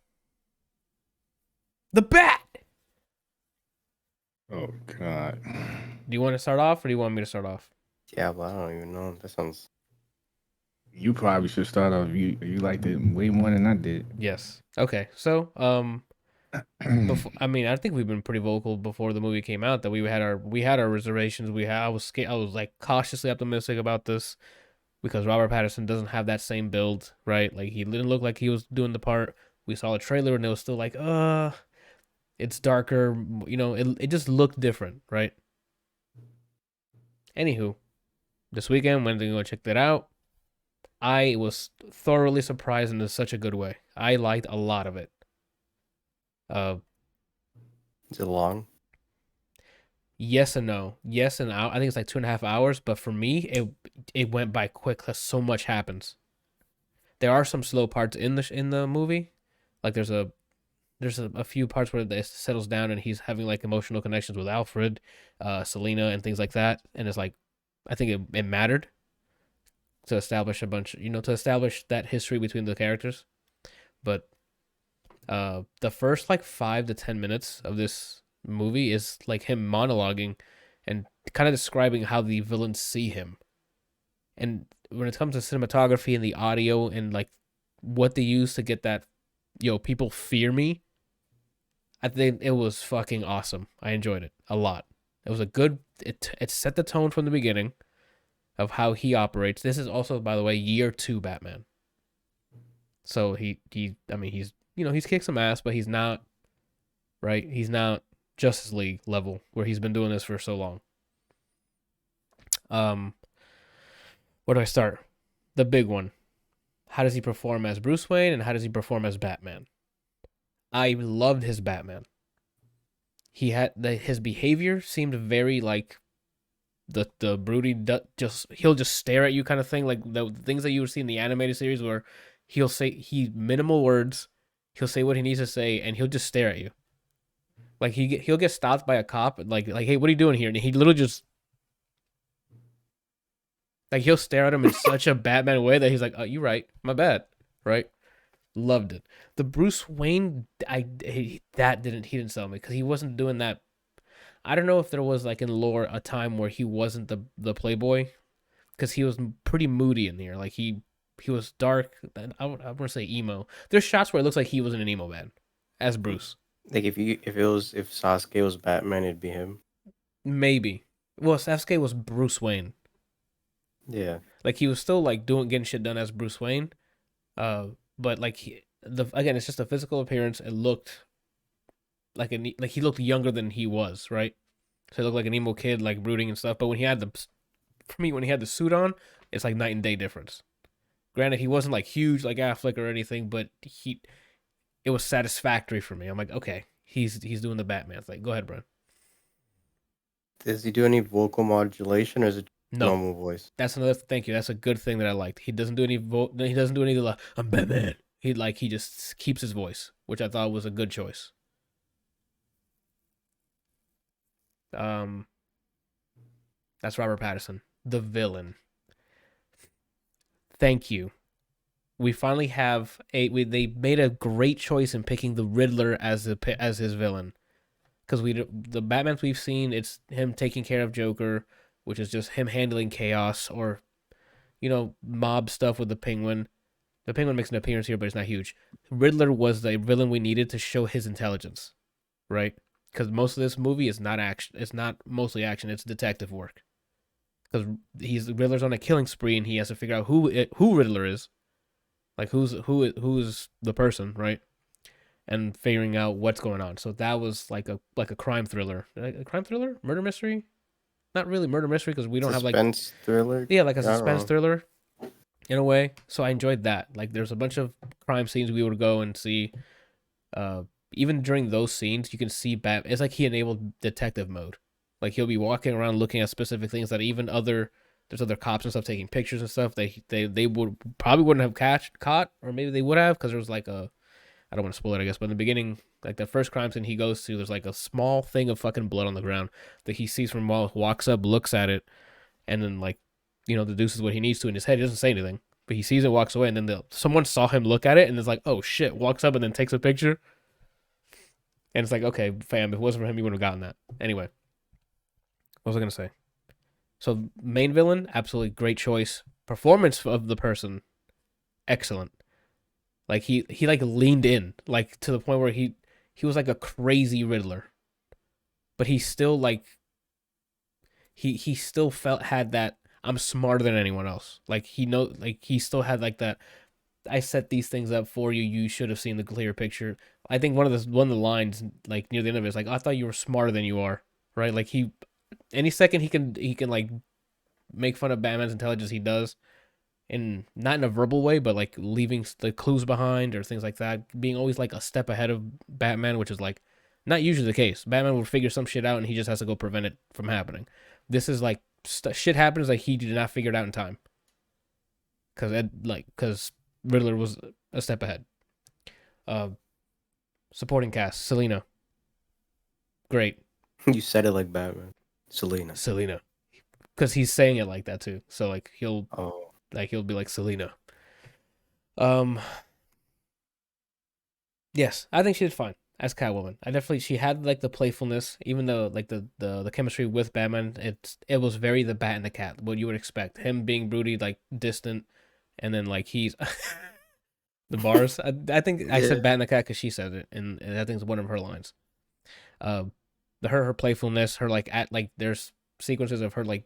The Bat. Oh God. Do you want to start off, or do you want me to start off? Yeah, but I don't even know. That sounds. You probably should start off. You liked it way more than I did. Yes. Okay. So, Before, I mean, I think we've been pretty vocal before the movie came out that we had our reservations. I was like cautiously optimistic about this because Robert Pattinson doesn't have that same build, right? Like he didn't look like he was doing the part. We saw a trailer and it was still like, it's darker. It just looked different, right? Anywho, this weekend when they go check that out, I was thoroughly surprised in such a good way. I liked a lot of it. Is it long? Yes and no. Yes and I think it's like 2.5 hours, but for me, it went by quick because so much happens. There are some slow parts in the movie, like there's a few parts where it settles down and he's having like emotional connections with Alfred, Selena, and things like that, and it's like I think it mattered to establish to establish that history between the characters, but the first like 5 to 10 minutes of this movie is like him monologuing and kind of describing how the villains see him. And when it comes to cinematography and the audio and like what they use to get that, people fear me, I think it was fucking awesome. I enjoyed it a lot. It was it set the tone from the beginning of how he operates. This is also, by the way, year 2 Batman. So he's kicked some ass, but he's not, right? He's not Justice League level where he's been doing this for so long. Where do I start? The big one. How does he perform as Bruce Wayne and how does he perform as Batman? I loved his Batman. His behavior seemed very like the broody, he'll just stare at you kind of thing, like the things that you would see in the animated series where he minimal words, he'll say what he needs to say, and he'll just stare at you. Like he'll get stopped by a cop, like hey, what are you doing here? And he literally just like he'll stare at him in such a Batman way that he's like, oh, you right, my bad, right? Loved it. The Bruce Wayne, he didn't sell me because he wasn't doing that. I don't know if there was like in lore a time where he wasn't the playboy, because he was pretty moody in here. Like he was dark. I want to say emo. There's shots where it looks like he wasn't an emo man as Bruce. Like if Sasuke was Batman, it'd be him. Maybe. Well, Sasuke was Bruce Wayne. Yeah. Like he was still like getting shit done as Bruce Wayne. But like again, it's just a physical appearance. It looked like he looked younger than he was, right? So he looked like an emo kid, like brooding and stuff. But when he had the suit on, it's like night and day difference. Granted, he wasn't like huge like Affleck or anything, but it was satisfactory for me. I'm like, okay, he's doing the Batman thing. Go ahead, Brian. Does he do any vocal modulation, or is it normal voice? Thank you. That's a good thing that I liked. He doesn't do any he doesn't do any like I'm Batman. He just keeps his voice, which I thought was a good choice. That's Robert Pattinson, the villain. Thank you. We finally have they made a great choice in picking the Riddler as his villain, because the Batmans we've seen, it's him taking care of Joker, which is just him handling chaos or mob stuff with the Penguin. The Penguin makes an appearance here, but it's not huge. Riddler was the villain we needed to show his intelligence, right? Because most of this movie is not action. It's not mostly action. It's detective work. Because Riddler's on a killing spree, and he has to figure out who Riddler is, like who's the person, right? And figuring out what's going on. So that was like a crime thriller, murder mystery. Not really murder mystery because we don't have like suspense thriller. Yeah, like a suspense thriller, in a way. So I enjoyed that. Like there's a bunch of crime scenes we would go and see. Even during those scenes, you can see it's like he enabled detective mode. Like he'll be walking around looking at specific things that there's other cops and stuff taking pictures and stuff. They would probably wouldn't have caught, or maybe they would have, because there was like I don't want to spoil it, I guess, but in the beginning, like the first crime scene he goes to, there's like a small thing of fucking blood on the ground that he sees from while walks up, looks at it, and then like, deduces what he needs to in his head. He doesn't say anything, but he sees it, walks away, and then someone saw him look at it, and it's like, oh shit, walks up and then takes a picture. And it's like, okay, fam, if it wasn't for him, you wouldn't have gotten that. Anyway, what was I going to say? So main villain, absolutely great choice. Performance of the person, excellent. Like he like leaned in, like to the point where he he was like a crazy Riddler, but he still like he still had that I'm smarter than anyone else. Like he still had like that. I set these things up for you. You should have seen the clear picture. I think one of the lines like near the end of it is like, I thought you were smarter than you are, right? Like any second he can like make fun of Batman's intelligence. He does, and not in a verbal way, but like leaving the clues behind or things like that. Being always like a step ahead of Batman, which is like not usually the case. Batman will figure some shit out, and he just has to go prevent it from happening. This is like shit happens like he did not figure it out in time, because Riddler was a step ahead. Supporting cast: Selena, great. You said it like Batman. Selena. Because he's saying it like that too. So like he'll be like Selena. Yes, I think she did fine as Catwoman. She had like the playfulness, even though like the chemistry with Batman, it was very the Bat and the Cat, what you would expect. Him being broody, like distant, and then like he's the bars. I think I said Bat and the Cat because she said it, and I think it's one of her lines. Her playfulness, her like there's sequences of her like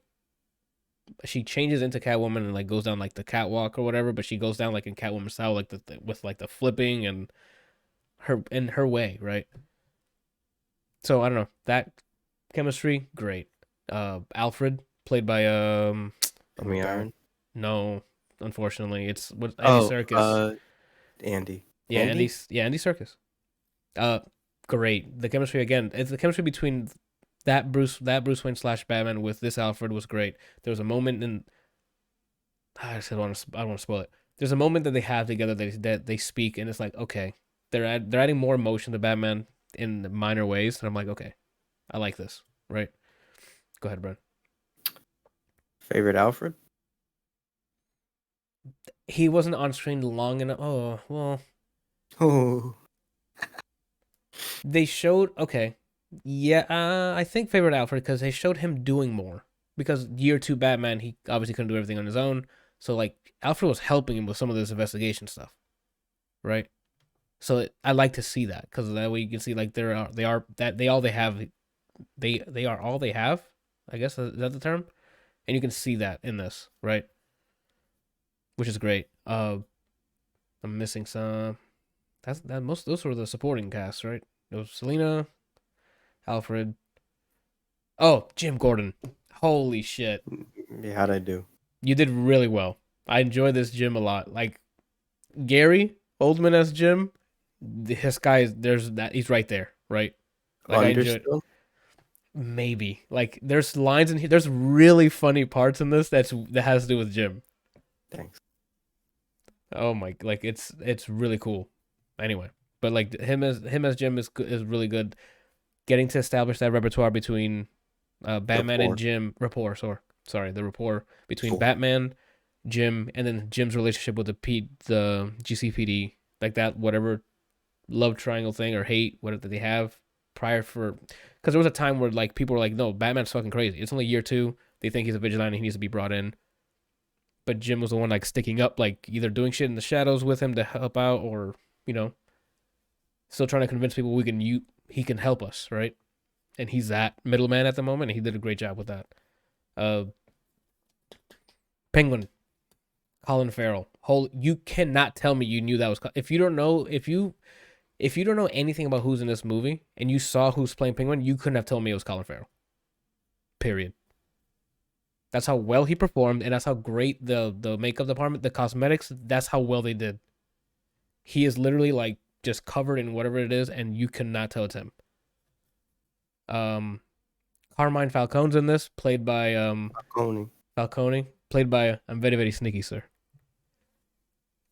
she changes into Catwoman and like goes down like the catwalk or whatever, but she goes down like in Catwoman style, like with like the flipping and her in her way, right? So I don't know, that chemistry, great. Alfred, played by Iron? No, unfortunately, it's what Andy Serkis. Andy. Yeah, Andy Serkis. Great. The chemistry again. It's the chemistry between that Bruce Wayne / Batman with this Alfred was great. There was a moment in I don't want to spoil it. There's a moment that they have together that they speak, and it's like, okay, they're adding more emotion to Batman in minor ways, and I'm like, okay, I like this. Right? Go ahead, Brad. Favorite Alfred? He wasn't on screen long enough. Oh well. Oh. They showed okay. Yeah, I think favorite Alfred because they showed him doing more. Because year 2 Batman, he obviously couldn't do everything on his own. So like Alfred was helping him with some of this investigation stuff, right? So I like to see that because that way you can see like they are all they have. They are all they have. I guess is that the term? And you can see that in this, right? Which is great. I'm missing some. Those were the supporting cast, right? It was Selena, Alfred. Oh, Jim Gordon. Holy shit. Yeah, how'd I do? You did really well. I enjoyed this Jim a lot. Like Gary Oldman as Jim, this guy he's right there, right? Like I enjoyed it. Maybe. Like there's lines in here. There's really funny parts in this that has to do with Jim. Thanks. Oh my, like it's really cool. Anyway, but like him as Jim is really good. Getting to establish that repertoire between Batman and Jim rapport. Sorry, the rapport between Batman, Jim, and then Jim's relationship with the GCPD, like that whatever love triangle thing or hate whatever they have prior for. Because there was a time where like people were like, no, Batman's fucking crazy. It's only year 2. They think he's a vigilante. He needs to be brought in. But Jim was the one like sticking up, like either doing shit in the shadows with him to help out, or still trying to convince people he can help us, right? And he's that middleman at the moment, and he did a great job with that. Penguin, Colin Farrell. You cannot tell me you knew that was if you don't know anything about who's in this movie and you saw who's playing Penguin, you couldn't have told me it was Colin Farrell. Period. That's how well he performed, and that's how great the makeup department, the cosmetics, that's how well they did. He is literally like just covered in whatever it is, and you cannot tell it's him. Carmine Falcone's in this, played by Falcone, played by I'm very, very sneaky, sir.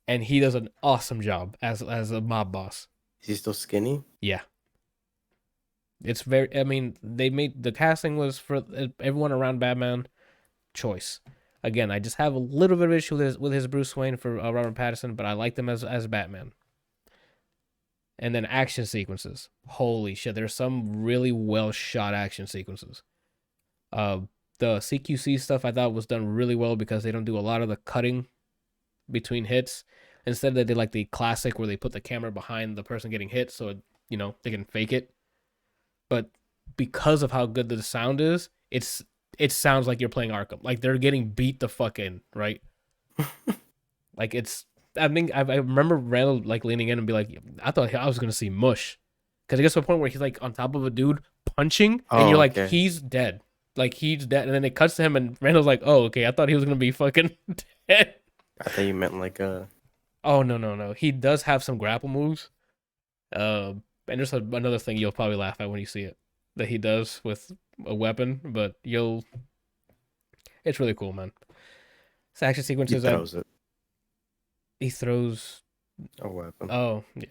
And he does an awesome job as a mob boss. Is he still skinny? Yeah. It's very. I mean, they made the casting was for everyone around Batman. Choice. Again, I just have a little bit of issue with his Bruce Wayne for Robert Pattinson, but I like them as Batman. And then action sequences. Holy shit, there's some really well shot action sequences. The CQC stuff I thought was done really well because they don't do a lot of the cutting between hits. Instead, they did like the classic where they put the camera behind the person getting hit, so they can fake it. But because of how good the sound is, it sounds like you're playing Arkham. Like they're getting beat the fuck in, right? Like it's. I think I remember Randall like leaning in and be like, I thought I was gonna see mush, because it gets to a point where he's like on top of a dude punching, and Oh, you're like, okay. he's dead. Like he's dead, and then it cuts to him, and Randall's like, oh, okay, I thought he was gonna be fucking dead. I thought you meant like a. Oh no. He does have some grapple moves. And there's another thing you'll probably laugh at when you see it that he does with a weapon, but it's really cool, man. It's action He sequences throws it. he throws. A weapon. Oh yeah.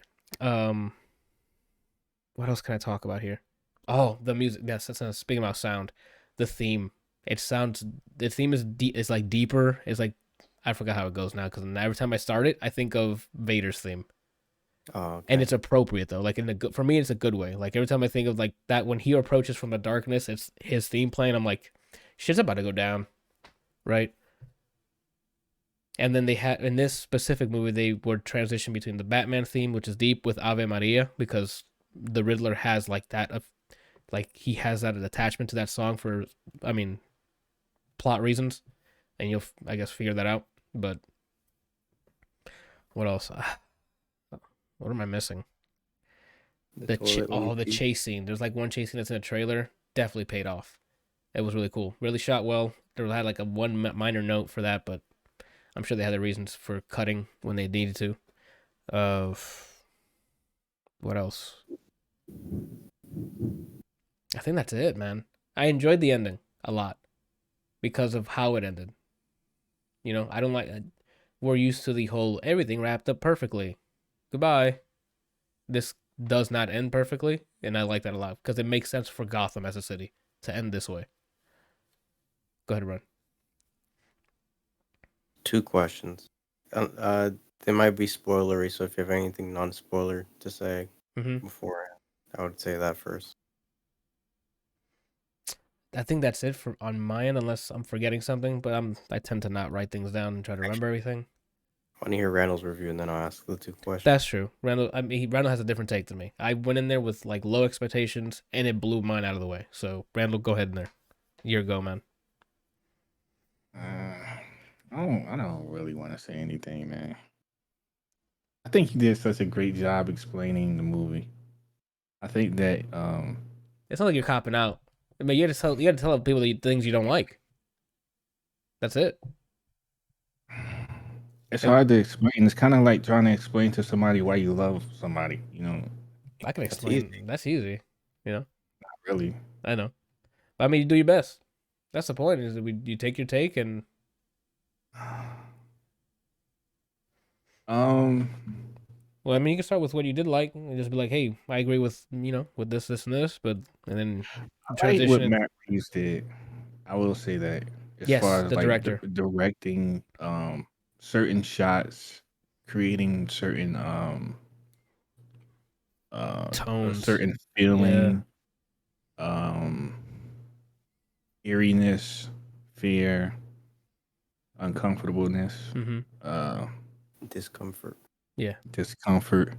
What else can I talk about here? Oh, the music. Yes, that's speaking about sound. The theme. The theme is like deeper. It's like I forgot how it goes now, because every time I start it, I think of Vader's theme. Oh, okay. And it's appropriate though. Like for me, it's a good way. Like every time I think of like that, when he approaches from the darkness, it's his theme playing. I'm like, shit's about to go down, right? And then they had, in this specific movie, they would transition between the Batman theme, which is deep, with Ave Maria, because the Riddler has like that of, like he has that attachment to that song for, I mean, plot reasons, and you'll I guess figure that out. But what else? What am I missing? The chase scene. There's like one chase scene that's in a trailer. Definitely paid off. It was really cool. Really shot well. There had like a one minor note for that, but I'm sure they had their reasons for cutting when they needed to. What else? I think that's it, man. I enjoyed the ending a lot because of how it ended. I don't like. We're used to the whole everything wrapped up perfectly. Goodbye. This does not end perfectly, and I like that a lot because it makes sense for Gotham as a city to end this way. Go ahead, Ron. 2 questions. They might be spoilery, so if you have anything non-spoiler to say before, I would say that first. I think that's it on my end, unless I'm forgetting something. But I tend to not write things down and try to remember everything. I want to hear Randall's review, and then I'll ask the 2 questions. That's true. Randall has a different take than me. I went in there with like low expectations, and it blew mine out of the way. So Randall, go ahead in there. Your go, man. I don't really want to say anything, man. I think he did such a great job explaining the movie. I think that it's not like you're copping out. I mean, you got to tell people the things you don't like. That's it. It's hard to explain. It's kind of like trying to explain to somebody why you love somebody. I can explain. That's easy. Not really. I know. But I mean, you do your best. That's the point. Is that you take your take and. Well, I mean, you can start with what you did like, and just be like, "Hey, I agree with with this, and this," and then transition. What Matt Reeves did, I will say that. As far as the director directing, certain shots, creating certain tones, a certain feeling, eeriness, fear, uncomfortableness, discomfort. Yeah. Discomfort.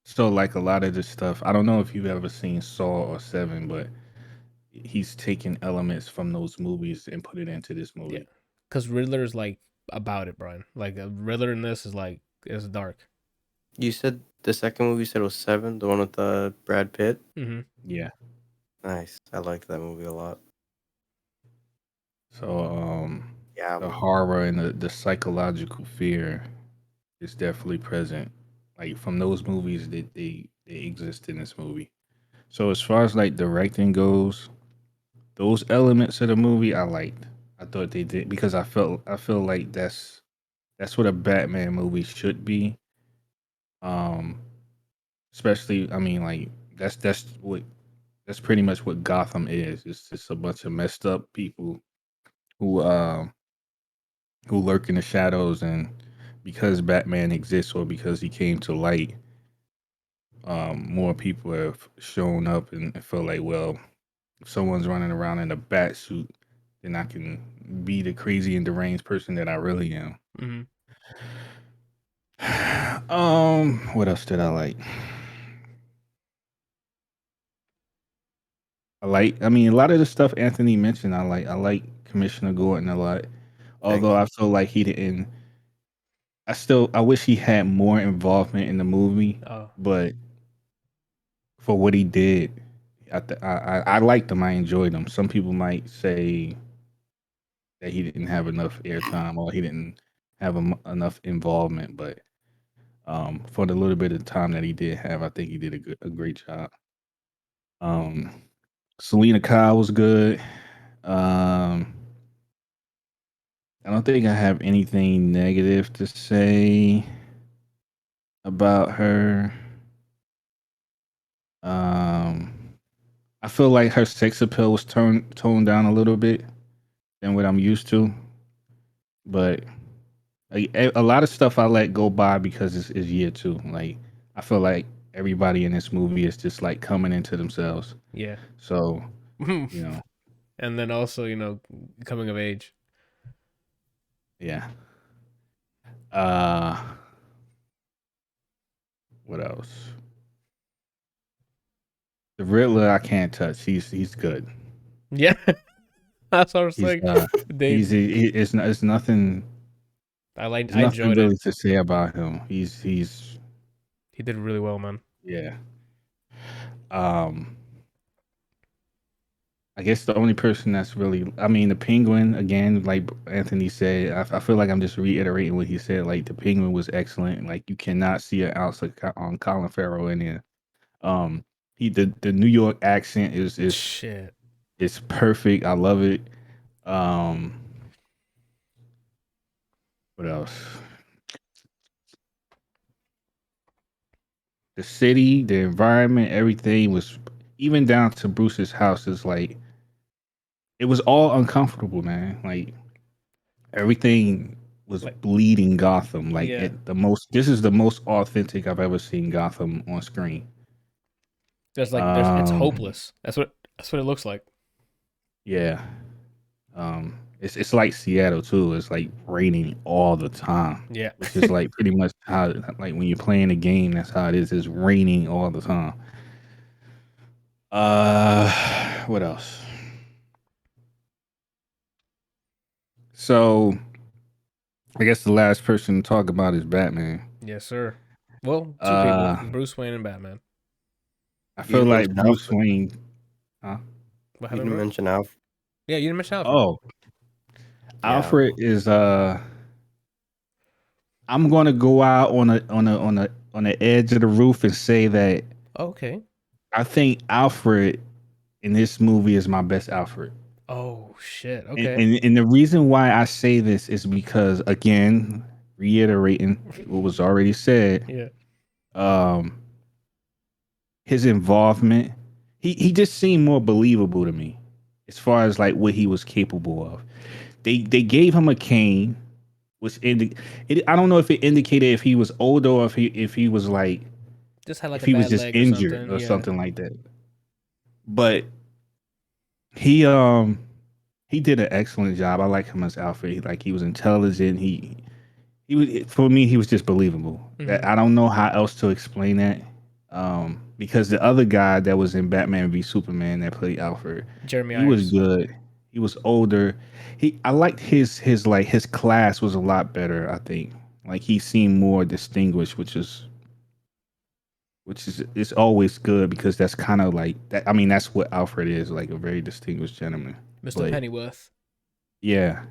So like a lot of this stuff, I don't know if you've ever seen Saw or Seven, but he's taken elements from those movies and put it into this movie. Yeah. Because Riddler is like about it, Brian. Like Riddler in this is dark. You said the second movie you said was Seven, the one with Brad Pitt? Yeah. Nice. I liked that movie a lot. So the horror and the psychological fear is definitely present. Like from those movies that they exist in this movie. So as far as like directing goes, those elements of the movie I liked. I thought they did because I feel like that's what a Batman movie should be. Especially I mean like that's pretty much what Gotham is. It's just a bunch of messed up people who lurk in the shadows, and because Batman exists or because he came to light, more people have shown up and felt like, well, if someone's running around in a bat suit, then I can be the crazy and deranged person that I really am. What else did I like? I mean, a lot of the stuff Anthony mentioned. I like. I like Commissioner Gordon a lot. Thank Although I feel like he didn't. I wish he had more involvement in the movie, Oh, but for what he did, I liked him. I enjoyed him. Some people might say that he didn't have enough airtime or he didn't have enough involvement, but for the little bit of time that he did have, I think he did a great job. Um, Selena Kyle was good. Um, I don't think I have anything negative to say about her. Um, I feel like her sex appeal was toned down a little bit than what I'm used to, but a lot of stuff I let go by because it's year two. Like I feel like everybody in this movie is just like coming into themselves. yeah. So And you know, then also, coming of age. yeah. Uh, what else? The Riddler I can't touch. He's good. Yeah. That's what I was He's like. They, it's nothing. There's I nothing enjoyed it. really to say about him. He's He did really well, man. yeah. Um, I guess the only person that's really, I mean, the Penguin again, like Anthony said, I feel like I'm just reiterating what he said. Like the Penguin was excellent. Like you cannot see an ounce on Colin Farrell in there. Um, the New York accent Shit. is perfect. I love it. Um, what else? The city, the environment, everything was even down to Bruce's house is like it was all uncomfortable, man. Like everything was Like, bleeding Gotham. Like yeah. this is the most authentic I've ever seen Gotham on screen. It's Um, hopeless. That's what it looks like. yeah. It's like Seattle too. It's like raining all the time, Yeah. which is like pretty much how like when you're playing a game, that's how it is. It's raining all the time. What else? So I guess the last person to talk about is Batman. Yes, sir. Well, two people, Uh, Bruce Wayne and Batman. I you. feel Didn't like mention Bruce Alfred. Wayne. Huh? What You happened, didn't bro? mention Alfred. Yeah, you didn't mention Alfred. Oh, Yeah. Alfred is. I'm gonna go out on the edge of the roof and say that Oh, okay. I think Alfred in this movie is my best Alfred. Oh shit. And, Okay. and and the reason why I say this is because again, reiterating what was already said, Yeah. um, his involvement, he just seemed more believable to me as far as like what he was capable of. They gave him a cane, which I don't know if it indicated if he was older or if he was like Just had like if a he was bad just leg or injured something. or Yeah. something like that. But he he did an excellent job. I like him as Alfred. He was intelligent. He was for me. He was just believable. Hmm. That I don't know how else to explain that. Because the other guy that was in Batman v Superman that played Alfred, Jeremy he was Irons. good. He was older. I liked his class was a lot better. I think like he seemed more distinguished, which is it's always good because that's kind of like that. I mean, that's what Alfred is, like a very distinguished gentleman. Mr. But Pennyworth. yeah,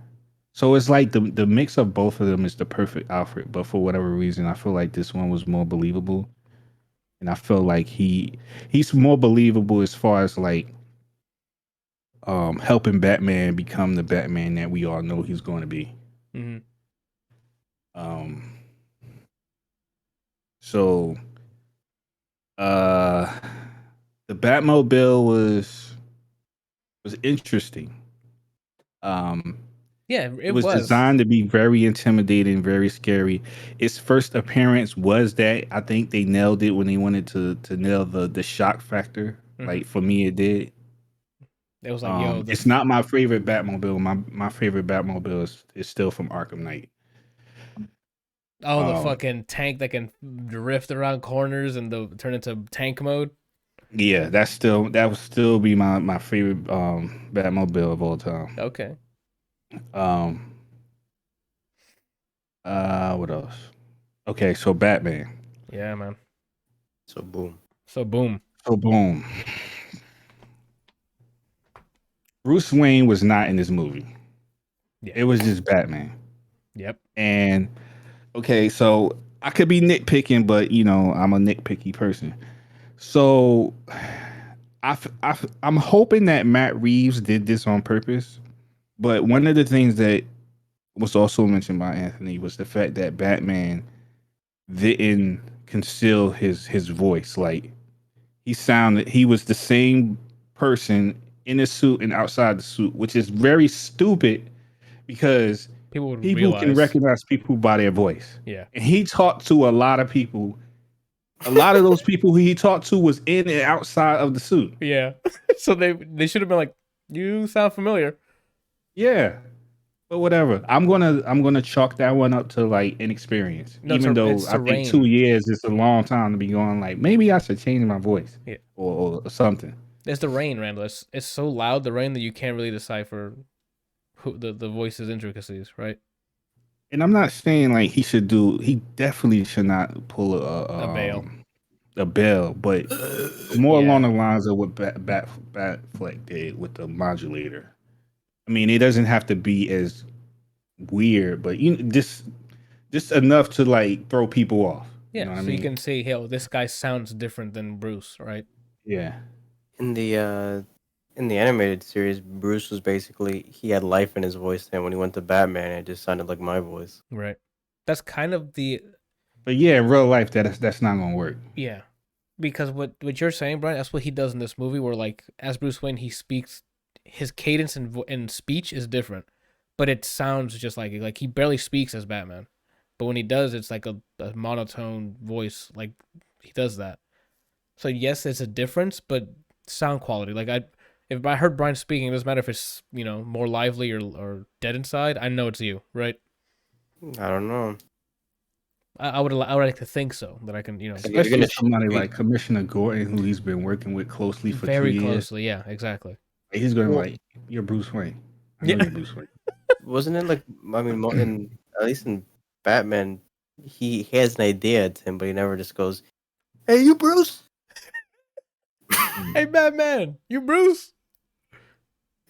so it's like the mix of both of them is the perfect Alfred. But for whatever reason, I feel like this one was more believable, and I feel like he's more believable as far as like helping Batman become the Batman that we all know he's going to be. Hmm. Um, so uh, the Batmobile was interesting. Um, Yeah, it it was was. designed to be very intimidating, very scary. Its first appearance was that I think they nailed it when they wanted to nail the shock factor. Hmm. Like for me, it did. It was like, yo, It's not my favorite Batmobile. My favorite Batmobile is still from Arkham Knight. Oh, the fucking tank that can drift around corners and turn into tank mode. Yeah, that would still be my favorite Batmobile of all time. Okay. Um. What else? Okay, so Batman. Yeah, man. So boom. So boom. So boom. Bruce Wayne was not in this movie. Yeah. It was just Batman. Yep. And okay, so I could be nitpicking, but I'm a nitpicky person. So I'm hoping that Matt Reeves did this on purpose. But one of the things that was also mentioned by Anthony was the fact that Batman didn't conceal his voice. Like he was the same person in the suit and outside the suit, which is very stupid because People would people can realize. recognize people by their voice. Yeah. And he talked to a lot of people. A lot of those people who he talked to was in and outside of the suit. Yeah. So they should have been like, you sound familiar. Yeah. But whatever. I'm gonna chalk that one up to like inexperience. No, even though it's I think terrain. 2 years is a long time to be going like maybe I should change my voice. Yeah. Or something. It's the rain, Randall. It's so loud, the rain, that you can't really decipher who the voice's intricacies, right? And I'm not saying like he definitely should not pull A bail. A bail, but more Yeah. along the lines of what Batfleck did with the modulator. I mean, it doesn't have to be as weird, but just enough to like throw people off. Yeah, You know what so I mean? you can say, hey, this guy sounds different than Bruce, right? Yeah. In the animated series, Bruce was basically he had life in his voice, and when he went to Batman, it just sounded like my voice. Right. That's kind of But yeah, in real life, that's not gonna work. yeah. Because what you're saying, Brian, that's what he does in this movie, where like as Bruce Wayne, he speaks, his cadence and speech is different, but it sounds just like he barely speaks as Batman, but when he does, it's like a monotone voice, like he does that. So yes, it's a difference, but sound quality, like if I heard Brian speaking, it doesn't matter if it's more lively or dead inside. I know it's you, right? I don't know. I would like to think so, that I can Especially somebody like Commissioner Gordon, who he's been working with closely for 2 years. very closely. Yeah, exactly. He's going like, you're Bruce Wayne. I know you're Bruce Wayne. Wasn't it like, I mean, at least in Batman, he has an idea to him, but he never just goes, "Hey, you Bruce? Hey, Batman, you Bruce?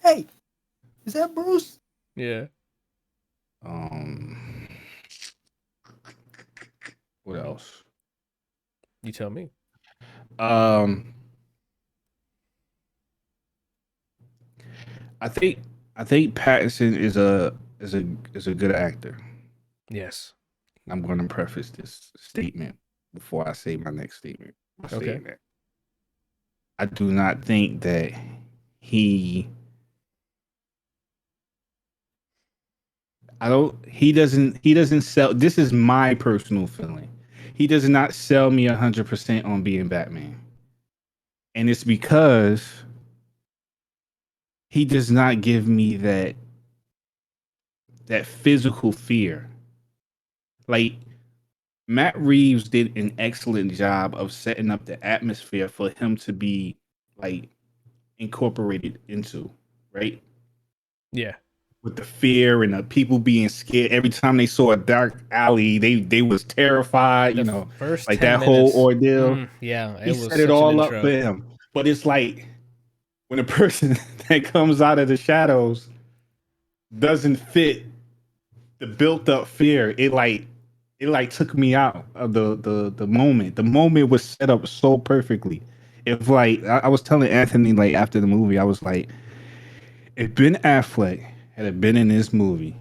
Hey, is that Bruce?" Yeah. What else? You tell me. I think Pattinson is a good actor. Yes. I'm going to preface this statement before I say my next statement. Okay. That I do not think that he doesn't sell. This is my personal feeling. He does not sell me 100% on being Batman. And it's because he does not give me that physical fear. Like Matt Reeves did an excellent job of setting up the atmosphere for him to be like incorporated into, right? Yeah. With the fear and the people being scared every time they saw a dark alley, they was terrified. First like 10 that whole minutes, ordeal. Yeah, He set it all up for him. But it's like when a person that comes out of the shadows doesn't fit the built up fear, it took me out of the moment. The moment was set up so perfectly. If like I was telling Anthony like after the movie, I was like, if Ben Affleck had been in this movie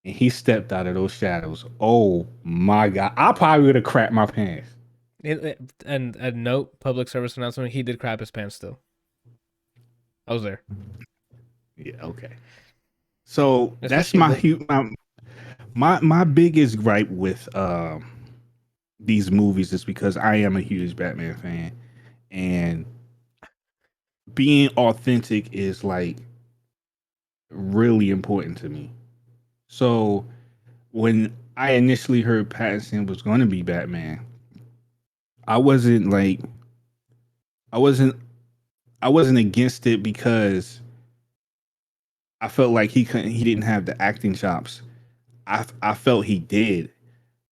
and he stepped out of those shadows, oh my god, I probably would have crapped my pants. And a note, public service announcement: he did crap his pants still. I was there. Yeah, okay. So that's my biggest gripe with these movies is because I am a huge Batman fan, and being authentic is like really important to me. So when I initially heard Pattinson was going to be Batman, I wasn't like I wasn't I wasn't against it because I felt like he didn't have the acting chops. I felt he did.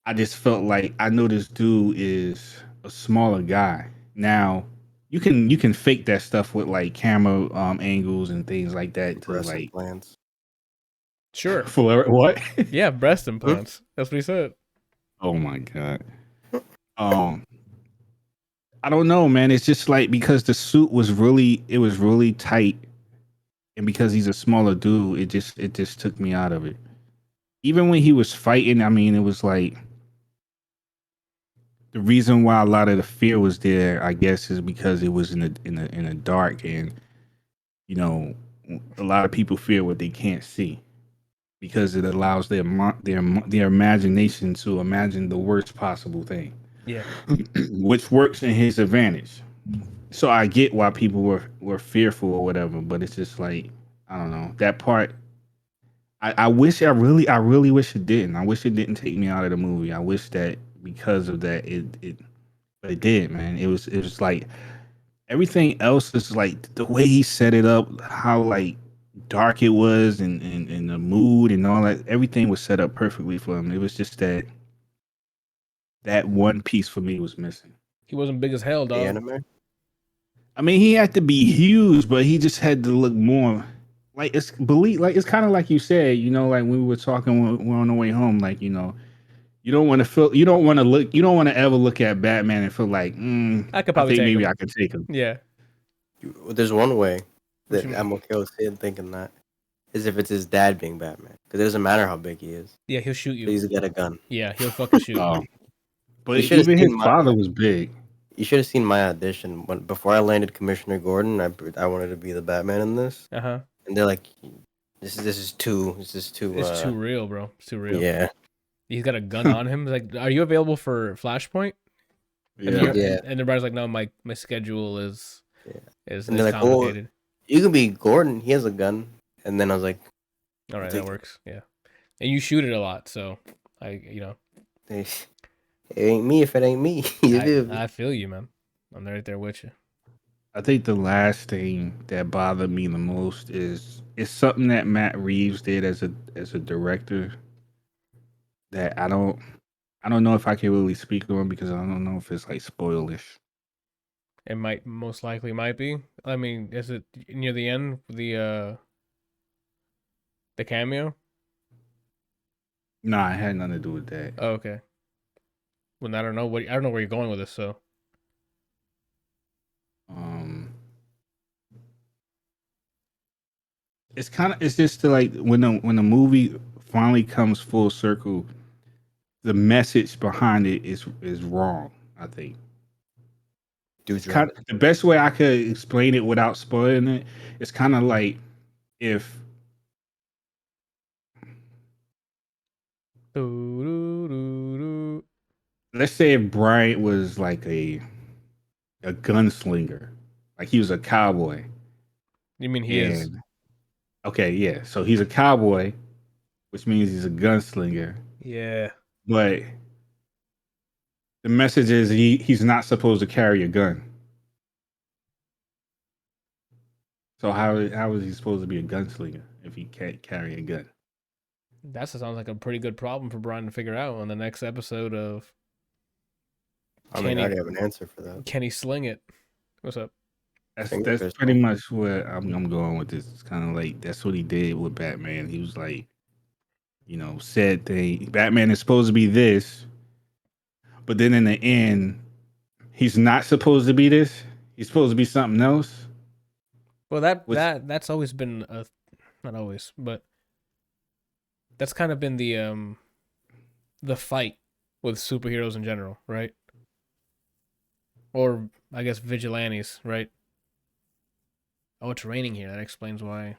I just felt like I know this dude is a smaller guy. Now you can fake that stuff with like camera angles and things like that to Breast like implants. Sure. for what? Yeah, breast implants. That's what he said. Oh my god. Um I don't know, man. It's just like because the suit was really tight, and because he's a smaller dude, it just took me out of it. Even when he was fighting, I mean, it was like the reason why a lot of the fear was there, I guess, is because it was in the dark, and you know, a lot of people fear what they can't see because it allows their imagination to imagine the worst possible thing, Yeah. which works in his advantage. So I get why people were fearful or whatever, but it's just like I don't know that part. I wish I really wish it didn't. I wish it didn't take me out of the movie. I wish that because of that but it did, man. It was like everything else is like the way he set it up, how like dark it was, and the mood and all that. Everything was set up perfectly for him. It was just that one piece for me was missing. He wasn't big as hell, The dog. anime. I mean, he had to be huge, but he just had to look more like it's kind of like you said, like we were talking when we're on the way home, like you don't want to look, you don't want to ever look at Batman and feel like, I could I probably think take maybe him. I could take him. Yeah. There's one way What that you I'm mean? okay with thinking that is if it's his dad being Batman, because it doesn't matter how big he is. Yeah, he'll shoot you. He's got a gun. Yeah, he'll fucking shoot you. But You should have even his seen my. father was big. You should have seen my audition before I landed Commissioner Gordon. I wanted to be the Batman in this, Uh-huh. and they're like, this is too. It's too real, bro. It's too real. Yeah. He's got a gun on him. Like, are you available for Flashpoint? And, Yeah. Yeah. and everybody's like, no, my schedule is Yeah. is And they're like, complicated. You can be Gordon. He has a gun. And then I was like, All right, take that it. works. Yeah. And you shoot it a lot, so Hey, it ain't me if it ain't me. You feel me? I feel you, man. I'm right there with you. I think the last thing that bothered me the most is it's something that Matt Reeves did as a director that I don't know if I can really speak on because I don't know if it's like spoilish. It most likely might be. I mean, is it near the end the cameo? Nah, it had nothing to do with that. Oh, okay. Well, I don't know where you're going with this, so It's just to like when the movie finally comes full circle, the message behind it is wrong, I think. Dude's Kind of the best way I could explain it without spoiling it. It's kind of like if let's say if Bryant was like a gunslinger, like he was a cowboy. you mean he is? Okay, yeah. So he's a cowboy, which means he's a gunslinger. Yeah. But the message is he's not supposed to carry a gun. So how is he supposed to be a gunslinger if he can't carry a gun? That sounds like a pretty good problem for Brian to figure out on the next episode of I already have an answer for that. Can he sling it? What's up? That's pretty much where I'm going with this. It's kind of like that's what he did with Batman. He was like, said Batman is supposed to be this, but then in the end, he's not supposed to be this. He's supposed to be something else. Well, that's always been not always, but that's kind of been the fight with superheroes in general, right? Or I guess vigilantes, right? Oh, it's raining here. That explains why.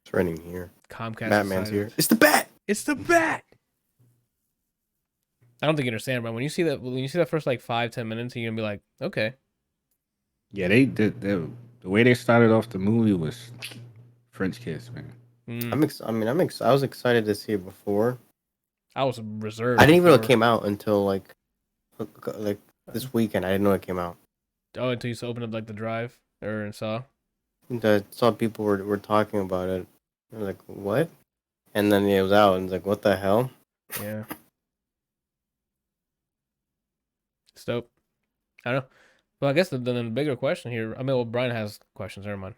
It's raining here. Comcast. Batman's here. It's the Bat. It's the Bat. I don't think you understand, but when you see that first like 5-10 minutes, you're gonna be like, okay. Yeah, the way they started off the movie was French kiss, man. I was excited to see it before. I was reserved. I didn't even know it came out until like this weekend. I didn't know it came out. Oh, until you opened up like the drive or saw. I saw people were talking about it. I was like, what? And then it was out, and it's like, what the hell? Yeah. It's dope. I don't know. Well, I guess the bigger question here. I mean, well, Brian has questions. Never mind.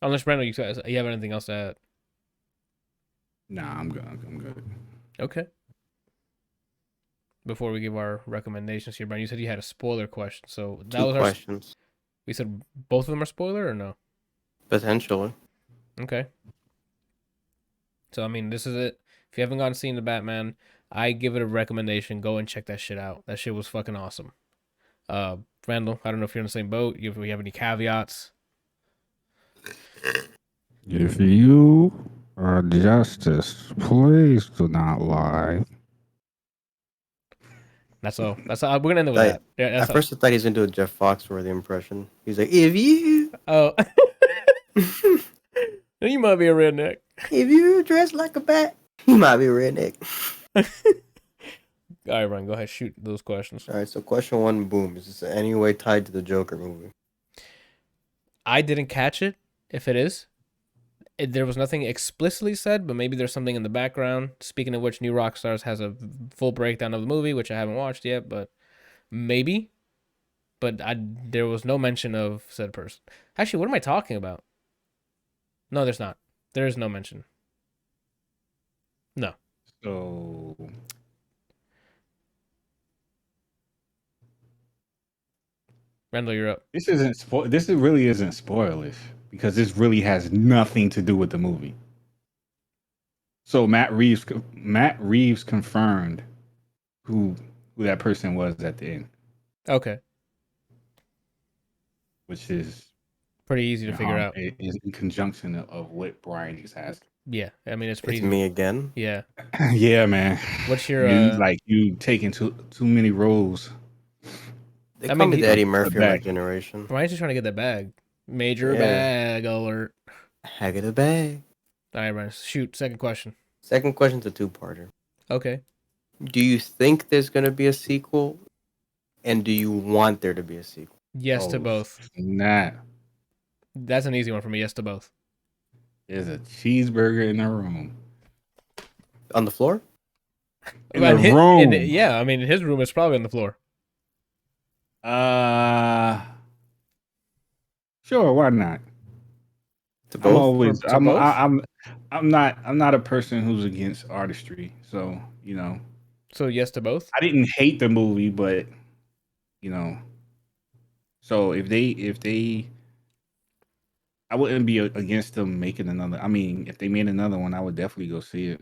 Unless Brandon, you have anything else to add? Nah, I'm good. I'm good. Okay. Before we give our recommendations here, Brian, you said you had a spoiler question. So that Two was questions. We said both of them are spoiler or no? Potentially. Okay. So I mean, this is it. If you haven't gone seen the Batman, I give it a recommendation. Go and check that shit out. That shit was fucking awesome. Randall, I don't know if you're in the same boat. If we have any caveats. If you are justice, please do not lie. That's all. We're gonna end it with that. Yeah, at first, I thought he was gonna do a Jeff Foxworthy impression. He's like, "If you, oh, you might be a redneck. If you dress like a bat, you might be a redneck." All right, Ryan, go ahead, shoot those questions. All right, so question one, boom. Is this in any way tied to the Joker movie? I didn't catch it. If it is, there was nothing explicitly said, but maybe there's something in the background. Speaking of which, New Rockstars has a full breakdown of the movie, which I haven't watched yet, but maybe. But there was no mention of said person. Actually, what am I talking about? No, there's not. There is no mention. No. So Randall, you're up. this really isn't spoilish because this really has nothing to do with the movie. So Matt Reeves confirmed who that person was at the end. Okay. Which is pretty easy to figure out. It is in conjunction of what Brian is asking. Yeah, I mean it's pretty. It's me again. Yeah. Yeah, man. What's your you taking too many roles? They call me the Eddie Murphy of my generation. Brian's just trying to get that bag. Major bag alert. Hag of the bag. All right, Brian. Shoot. Second question. Second question's a two-parter. Okay. Do you think there's gonna be a sequel, and do you want there to be a sequel? Yes to both. Nah. That's an easy one for me. Yes to both. There's a cheeseburger in the room. On the floor? In the room. Yeah, I mean his room is probably on the floor. Sure, why not? To both? I'm not a person who's against artistry, so you know. So yes to both? I didn't hate the movie, but you know. So if they I wouldn't be against them making another. I mean, if they made another one, I would definitely go see it.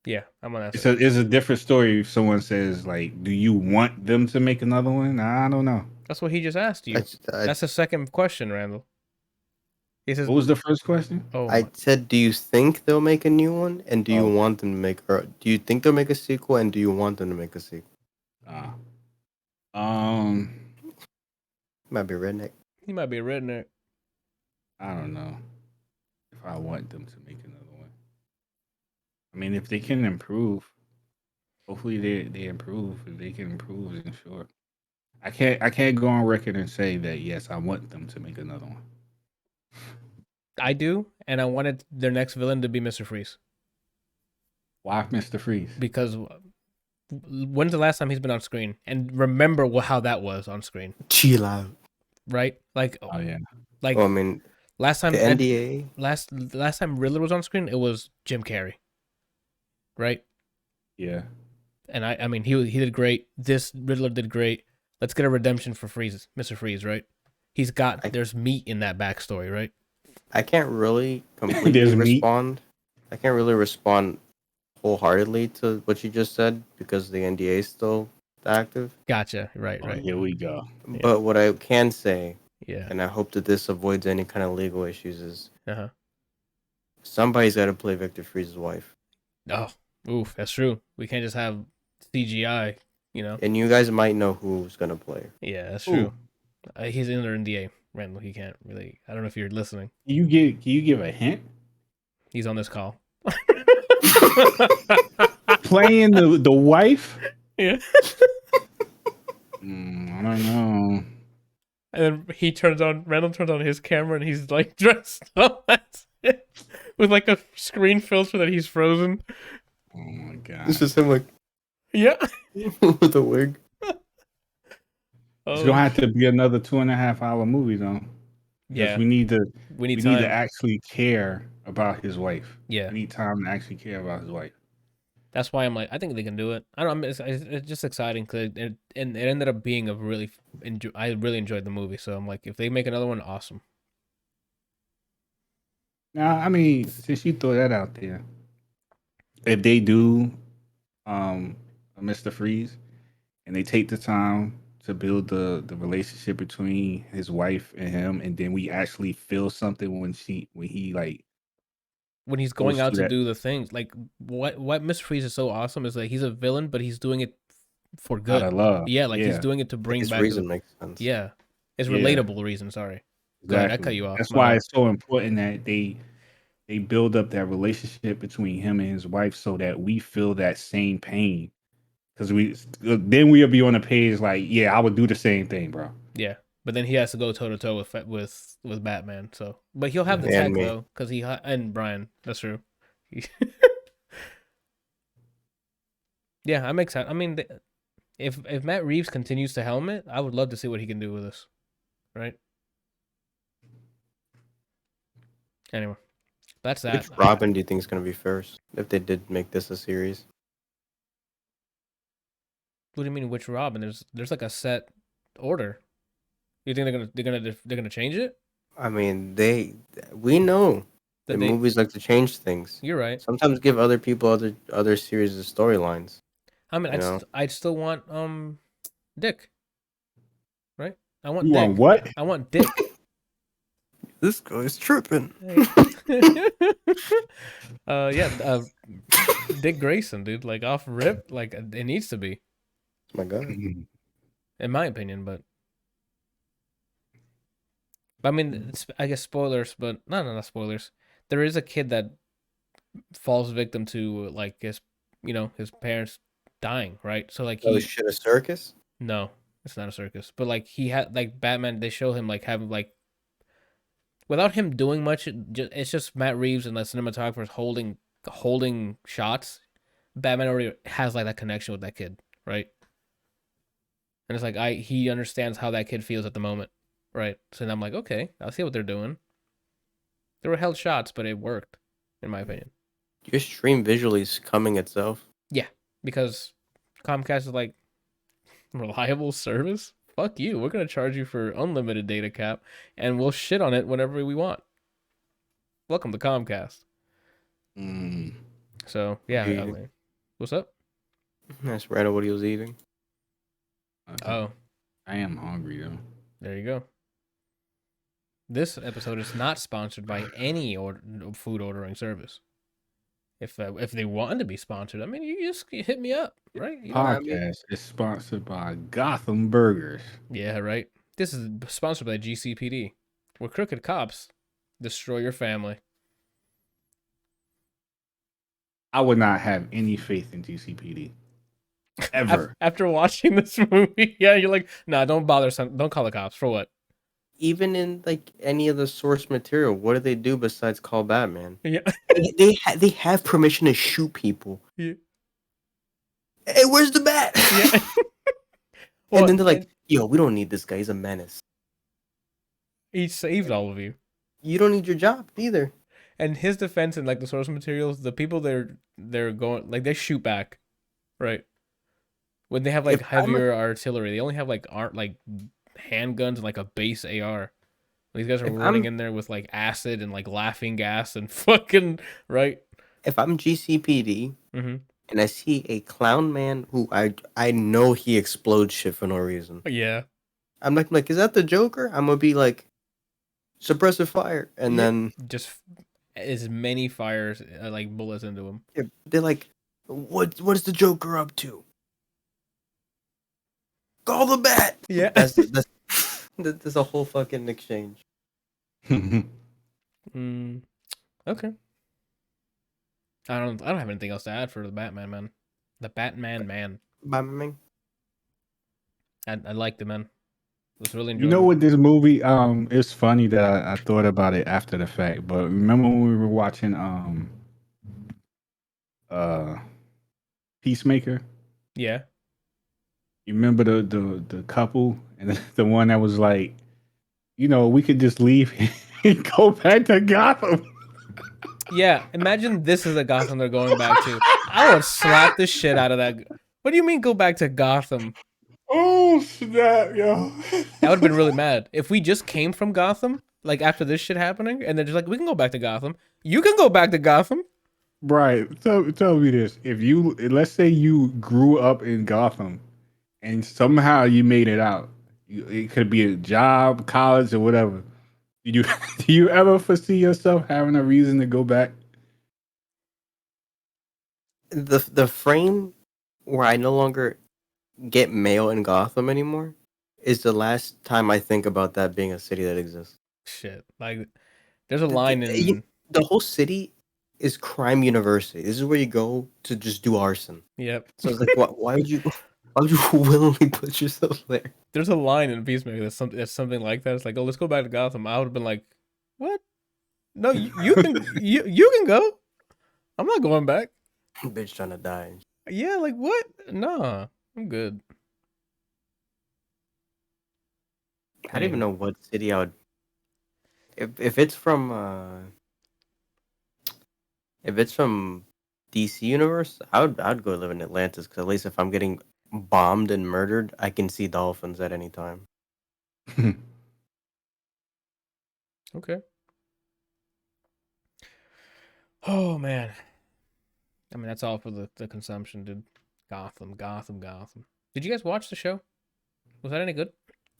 Yeah, I'm on that. It's a different story if someone says, like, do you want them to make another one? I don't know. That's what he just asked you. That's the second question, Randall. He says, what was the first question? I said, do you think they'll make a new one? And do you want them to make, or do you think they'll make a sequel? And do you want them to make a sequel? Might be a redneck. He might be a redneck. I don't know if I want them to make another one. I mean, if they can improve, hopefully they improve. If they can improve, then sure. I can't go on record and say that yes, I want them to make another one. I do, and I wanted their next villain to be Mr. Freeze. Why Mr. Freeze? Because when's the last time he's been on screen? And remember how that was on screen. Chill out. Right? Like, oh yeah. Like, I mean, last time the NDA. Last time Riddler was on screen, it was Jim Carrey. Right? Yeah. And I mean, he did great. This Riddler did great. Let's get a redemption for Freeze, Mr. Freeze, right? There's meat in that backstory, right? I can't really completely respond. I can't really respond wholeheartedly to what you just said because the NDA is still active. Gotcha. Right. Here we go. But what I can say, yeah, and I hope that this avoids any kind of legal issues, is somebody's got to play Victor Freeze's wife. Oh, oof, that's true. We can't just have CGI, you know. And you guys might know who's gonna play her. Yeah, that's true. He's under NDA, Randall. He can't really. I don't know if you're listening. Can you give a hint? He's on this call. Playing the wife? Yeah. I don't know. And then Randall turns on his camera and he's like dressed up with like a screen filter that he's frozen. Oh my god. It's just him like Yeah. with a wig. It's gonna have to be another 2.5-hour movie though. Yeah. We need to time. actually care about his wife. Yeah. We need time to actually care about his wife. That's why I'm like, I think they can do it. I don't know. It's just exciting because it ended up being a really I really enjoyed the movie. So I'm like, if they make another one, awesome. Now, I mean, since you throw that out there, if they do, Mr. Freeze, and they take the time to build the relationship between his wife and him, and then we actually feel something when he like. When he's going out to do the things, like what Mr. Freeze is so awesome is like he's a villain, but he's doing it for good. Out of love. Yeah, like he's doing it to bring his back. Reason makes sense. Yeah, it's relatable reason. Sorry, exactly. Go ahead, I cut you off. That's why it's so important that they build up that relationship between him and his wife so that we feel that same pain. Because then we'll be on the page like, yeah, I would do the same thing, bro. Yeah. But then he has to go toe to toe with Batman. So, but he'll have the tech though, because and Brian. That's true. Yeah, I'm excited. I mean, if Matt Reeves continues to helm it, I would love to see what he can do with this. Right. Anyway, that's that. Which Robin do you think is going to be first if they did make this a series? What do you mean? Which Robin? There's like a set order. You think they're gonna change it? I mean, we know that movies like to change things. You're right. Sometimes give other people other series of storylines. I mean, I'd still want Dick. Right? I want you Dick. Want what? I want Dick. This guy's tripping. Dick Grayson, dude. Like off rip, like it needs to be. My God. In my opinion, but I mean, I guess spoilers, but not spoilers. There is a kid that falls victim to like his parents dying, right? So like a circus? No, it's not a circus. But like he had like Batman, they show him like having like without him doing much. It's just Matt Reeves and the cinematographers holding shots. Batman already has like that connection with that kid, right? And it's like he understands how that kid feels at the moment. Right. So then I'm like, okay, I'll see what they're doing. They were held shots, but it worked, in my opinion. Your stream visually is coming itself. Yeah, because Comcast is like reliable service. Fuck you. We're gonna charge you for unlimited data cap, and we'll shit on it whenever we want. Welcome to Comcast. So yeah, what's up? That's right. What he was eating. Oh, I am hungry though. There you go. This episode is not sponsored by any food ordering service. If they want to be sponsored, I mean, you just hit me up, right? You Podcast is sponsored by Gotham Burgers. Yeah, right. This is sponsored by GCPD, where crooked cops destroy your family. I would not have any faith in GCPD. Ever. After watching this movie, yeah, you're like, nah, don't bother. Don't call the cops. For what? Even in like any of the source material, what do they do besides call Batman? Yeah, they have permission to shoot people. Yeah. Hey, where's the bat? Yeah. And then they're like, yo, we don't need this guy. He's a menace. He saved all of you. You don't need your job either. And his defense in like the source materials, the people they're going like they shoot back, right? When they have like heavier artillery, they only have like handguns and like a base AR. These guys are running in there with like acid and like laughing gas and fucking right. If I'm GCPD and I see a clown man who I know he explodes shit for no reason. Yeah. I'm like, is that the Joker? I'm gonna be like, suppressive fire, and then just as many fires like bullets into him. Yeah, they're like, what's the Joker up to? Call the bat. Yeah, that's a whole fucking exchange. Okay. I don't have anything else to add for the Batman, man. The Batman, man. Batman. I liked it, man. It was really You know enjoyable. what this movie? It's funny that I thought about it after the fact, but remember when we were watching uh Peacemaker? Yeah. You remember the couple and the one that was like, we could just leave and go back to Gotham. Yeah, imagine this is a Gotham they're going back to. I would slap the shit out of that. What do you mean go back to Gotham? Oh snap, yo! I would have been really mad if we just came from Gotham, like after this shit happening, and they're just like, we can go back to Gotham. You can go back to Gotham. Right. Tell me this: if let's say you grew up in Gotham and somehow you made it out, it could be a job, college, or whatever. Do you ever foresee yourself having a reason to go back? The frame where I no longer get mail in Gotham anymore is the last time I think about that being a city that exists. Shit, like there's a line in The whole city is crime university. This is where you go to just do arson. Yep. So it's like, why would you willingly put yourself there? There's a line in Peacemaker that's something like that. It's like, oh, let's go back to Gotham. I would have been like, what? No, you can you can go. I'm not going back. Bitch trying to die. Yeah, like what? Nah, I'm good. I don't even know what city I would. If it's from DC universe, I'd go live in Atlantis because at least if I'm getting bombed and murdered, I can see dolphins at any time. Okay. Oh man. I mean, that's all for the consumption, dude. Gotham. Did you guys watch the show? Was that any good?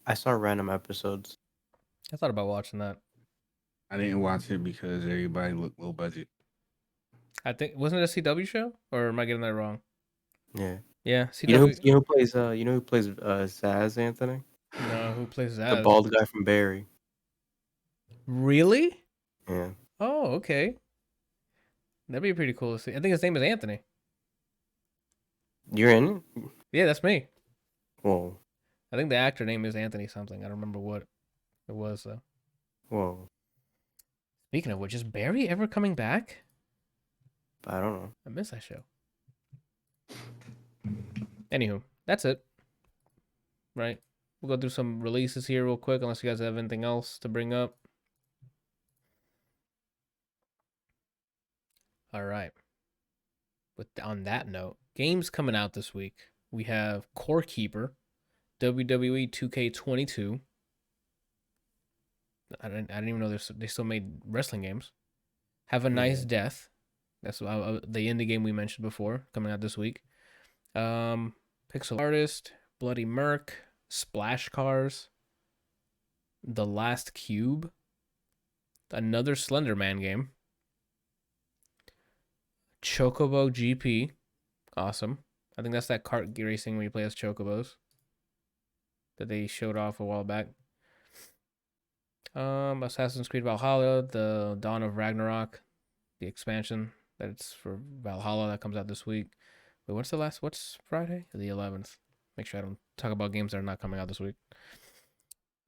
I saw random episodes. I thought about watching that. I didn't watch it because everybody looked low budget. I think wasn't it a CW show, or am I getting that wrong? Yeah. Yeah, CW. You know who plays Zaz, Anthony? No, who plays Zaz? The bald guy from Barry. Really? Yeah. Oh, okay. That'd be pretty cool to see. I think his name is Anthony. You're in it? Yeah, that's me. Whoa. I think the actor name is Anthony something. I don't remember what it was though. Whoa. Speaking of which, is Barry ever coming back? I don't know. I miss that show. Anywho, that's it. Right? We'll go through some releases here real quick, unless you guys have anything else to bring up. All right. On that note, games coming out this week. We have Core Keeper, WWE 2K22. I didn't even know they still made wrestling games. Have a Nice Death. That's the indie game we mentioned before, coming out this week. Pixel Artist, Bloody Merc, Splash Cars, The Last Cube, another Slender Man game, Chocobo GP, awesome. I think that's that kart racing where you play as chocobos that they showed off a while back. Assassin's Creed Valhalla, the Dawn of Ragnarok, the expansion that's for Valhalla that comes out this week. Wait, what's Friday? The 11th. Make sure I don't talk about games that are not coming out this week.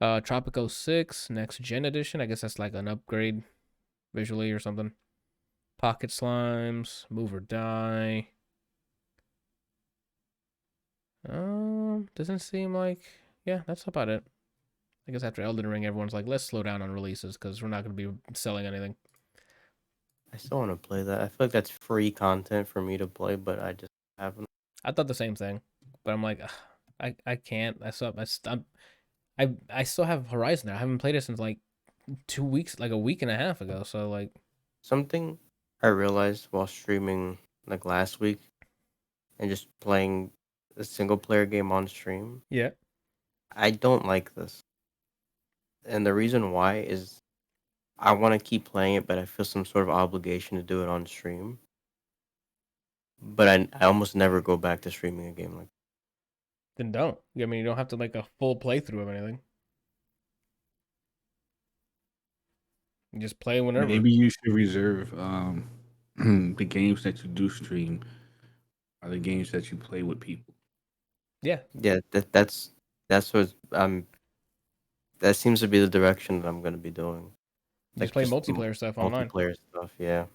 Tropico 6, Next Gen Edition. I guess that's like an upgrade visually or something. Pocket Slimes, Move or Die. Doesn't seem like... Yeah, that's about it. I guess after Elden Ring, everyone's like, let's slow down on releases because we're not going to be selling anything. I still want to play that. I feel like that's free content for me to play, but I just haven't. I thought the same thing, but I'm like, I can't. I still have Horizon there. I haven't played it since like 2 weeks, like a week and a half ago. So like, something I realized while streaming like last week and just playing a single player game on stream. Yeah. I don't like this. And the reason why is I want to keep playing it, but I feel some sort of obligation to do it on stream. But I almost never go back to streaming a game like that. Then don't. I mean, you don't have to like a full playthrough of anything. You just play whenever. Maybe you should reserve the games that you do stream are the games that you play with people. Yeah, Yeah, that's what that seems to be the direction that I'm gonna be doing. you just Like play just multiplayer stuff online, multiplayer stuff. Yeah.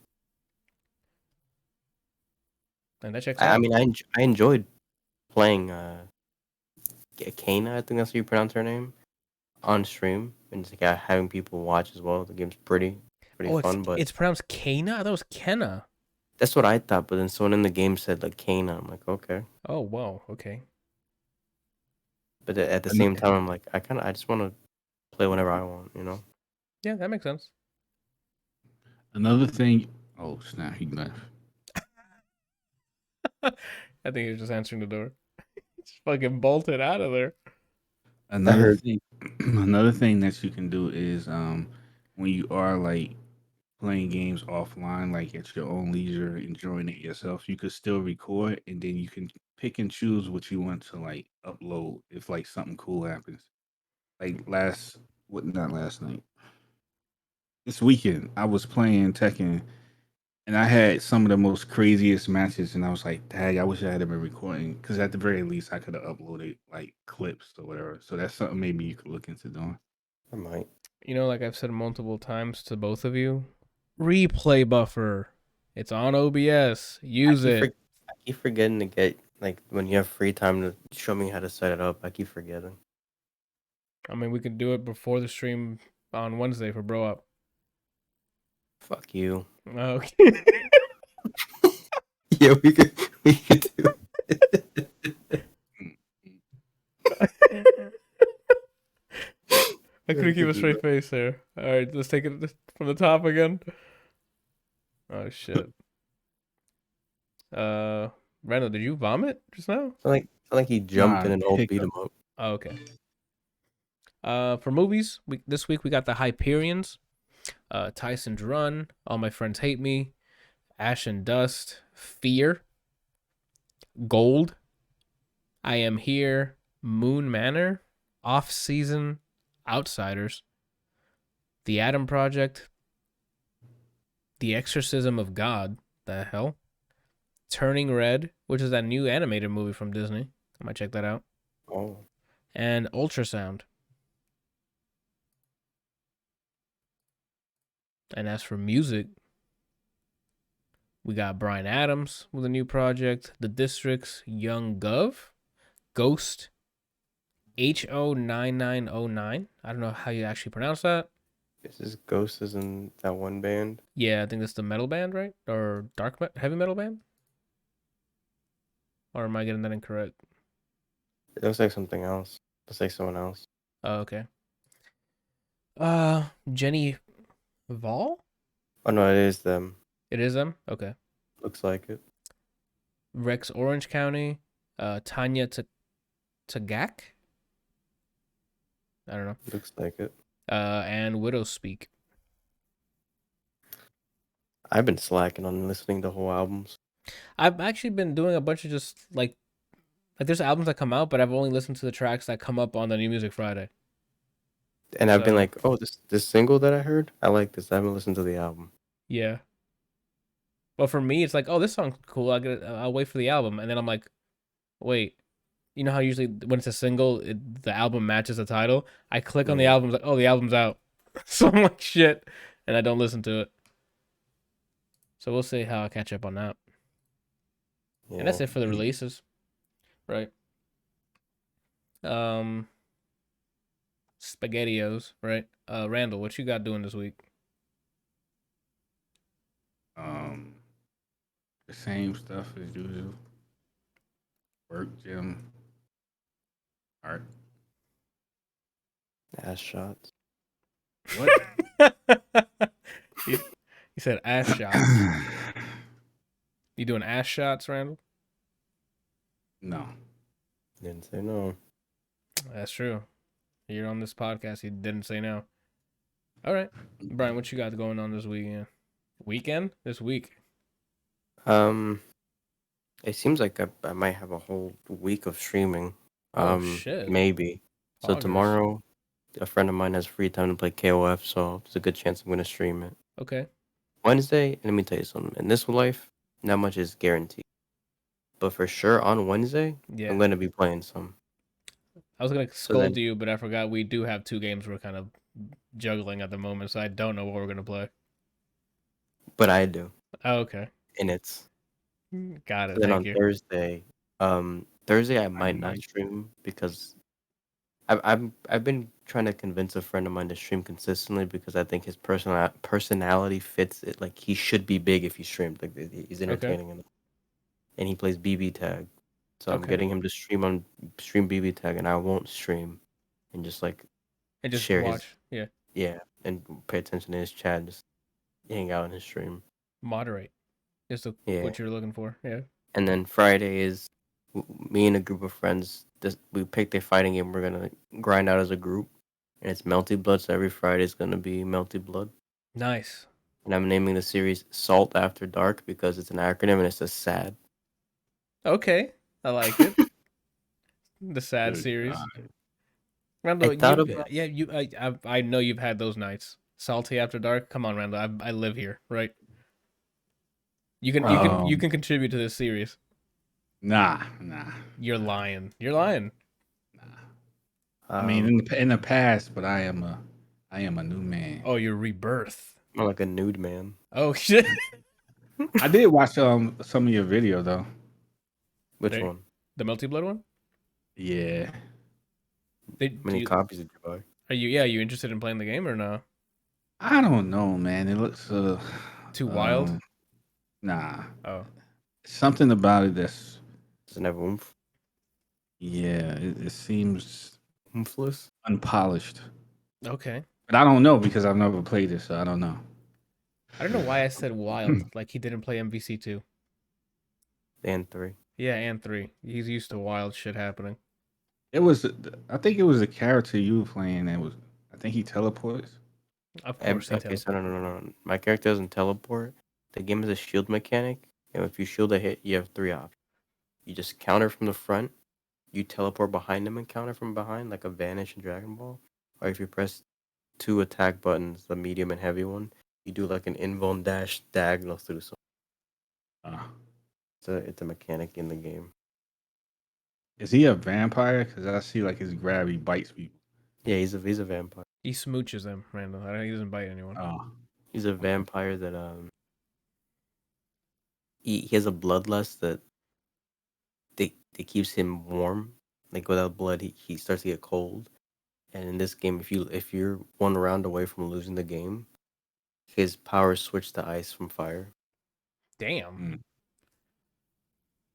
and that checks I out. mean, I enjoyed playing Kana. I think that's how you pronounce her name on stream, and it's like having people watch as well. The game's pretty Oh, fun, but it's pronounced Kana. I thought it was Kenna. that's what I thought. But then someone in the game said like Kana. I'm like, okay. Oh, whoa, okay. But at the And same time, I'm like, I just want to play whenever I want, you know. Yeah, that makes sense. another thing, oh snap, he left. I think he was just answering the door. Just fucking bolted out of there. Another heard. thing, another thing that you can do is when you are like playing games offline, like at your own leisure, enjoying it yourself, you could still record and then you can pick and choose what you want to like upload if like something cool happens. Like not last night. This weekend, I was playing Tekken and I had some of the most craziest matches, and I was like, "Dang, I wish I had been recording." Because at the very least, I could have uploaded like clips or whatever. So that's something maybe you could look into doing. I might. You know, like I've said multiple times to both of you, replay buffer. It's on OBS. Use it. I keep forgetting to get like when you have free time to show me how to set it up. I keep forgetting. I mean, we could do it before the stream on Wednesday for Bro Up. Fuck you. Okay. Yeah, we could do it. I couldn't keep a straight face there. All right, let's take it from the top again. Oh shit. Randall, did you vomit just now? It's like he jumped in an old beat 'em up. Oh, okay. For movies, this week we got the Hyperions, Tyson's Run, All My Friends Hate Me, Ash and Dust, Fear, Gold, I Am Here, Moon Manor, Off Season, Outsiders, The Adam Project, The Exorcism of God, the hell, Turning Red, which is that new animated movie from Disney. I might check that out. Oh. And Ultrasound. And as for music, we got Bryan Adams with a new project, The Districts, Young Gov, Ghost, HO9909. I don't know how you actually pronounce that. This is Ghost is in that one band. Yeah, I think that's the metal band, right? Or heavy metal band? Or am I getting that incorrect? It looks like something else. It looks like someone else. Oh, okay. Jenny Vol? Oh no, it is them. It is them? Okay. Looks like it. Rex Orange County, Tanya Tagak? I don't know. Looks like it. And Widow Speak. I've been slacking on listening to whole albums. I've actually been doing a bunch of just like there's albums that come out, but I've only listened to the tracks that come up on the New Music Friday. And I've been like, oh, this single that I heard, I like this. I haven't listened to the album. Yeah. Well, for me, it's like, oh, this song's cool. I'll wait for the album, and then I'm like, wait. You know how usually when it's a single, the album matches the title. I click on the album, like, oh, the album's out. So I'm like, shit, and I don't listen to it. So we'll see how I catch up on that. Yeah. And that's it for the releases, right? SpaghettiOs, right? Randall, what you got doing this week? The same stuff as usual. Work, gym, art. Ass shots. What? You said ass shots. You doing ass shots, Randall? No. Didn't say no. That's true. Here on this podcast, he didn't say no. All right. Brian, what you got going on this weekend? This week? It seems like I might have a whole week of streaming. Oh, shit. Maybe. So August. tomorrow, a friend of mine has free time to play KOF, so there's a good chance I'm going to stream it. Okay. Wednesday, let me tell you something. In this life, not much is guaranteed. But for sure, on Wednesday, Yeah. I'm going to be playing some. I was gonna So scold then, you, but I forgot we do have 2 games we're kind of juggling at the moment, so I don't know what we're gonna play. but I do. Oh, okay. And it's Got so it. then Thank on you. Thursday I might not might. stream because I've been trying to convince a friend of mine to stream consistently because I think his personality fits it. Like he should be big if he streamed. Like he's Okay. entertaining and he plays BB tag. So I'm Okay. getting him to stream BB tag, and I won't stream, and just like And just share his watch. Yeah. and pay attention to his chat, and just hang out in his stream. Moderate. Just Yeah, what you're looking for. Yeah. and then Friday is me and a group of friends. We picked a fighting game we're gonna grind out as a group, and it's Melty Blood. So every Friday is gonna be Melty Blood, Nice. and I'm naming the series Salt After Dark because it's an acronym and it's just sad. Okay. I like it. The sad Good series. God. I Randall, thought about I know you've had those nights. Salty after dark. Come on, Randall. I live here, right? You can contribute to this series. Nah. You're lying. You're lying. I mean, in the past, but I am a new man. Oh, your rebirth. I'm like a nude man. Oh shit. I did watch some of your video though. Which one? The Melty Blood one? Yeah. How many copies did you buy? Are you interested in playing the game or no? I don't know, man. It looks Too wild? Nah. Oh. Something about it that's Doesn't have oomph. yeah, it seems Oomphless. unpolished. Okay. But I don't know because I've never played it, so I don't know. I don't know why I said wild. Like he didn't play MVC 2. And 3. Yeah, and 3. He's used to wild shit happening. I think it was a character you were playing that was. I think he teleports. Of course he Okay, teleports. so no. My character doesn't teleport. The game is a shield mechanic, and if you shield a hit, you have 3 options. You just counter from the front, you teleport behind them and counter from behind, like a Vanish in Dragon Ball. Or if you press 2 attack buttons, the medium and heavy one, you do like an invuln dash diagonal through something. It's a mechanic in the game. Is he a vampire? Because I see like his grab, he bites people. Yeah, he's a vampire. He smooches them, Randall. He doesn't bite anyone. Oh. He's a vampire that he has a bloodlust that they keeps him warm. Like without blood, he starts to get cold. And in this game, if you're 1 round away from losing the game, his powers switch to ice from fire. Damn.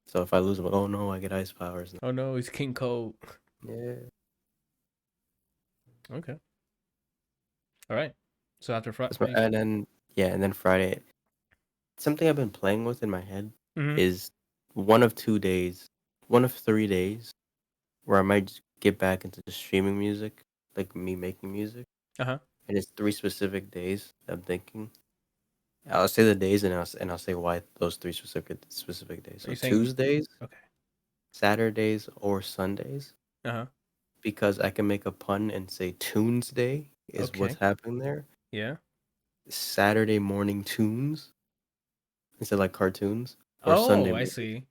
So if I lose him, oh no, I get ice powers now. Oh no, he's King Cold. Yeah. Okay. All right. So after Friday, And then Friday, something I've been playing with in my head is one of 3 days where I might just get back into just streaming music, like me making music. Uh-huh. And it's 3 specific days I'm thinking. I'll say the days and I'll say why those 3 specific days. So Tuesdays, okay, Saturdays, or Sundays. Uh-huh. Because I can make a pun and say Tunes Day is what's happening there. Yeah. Saturday morning tunes instead of like cartoons. Or Sunday I morning. see.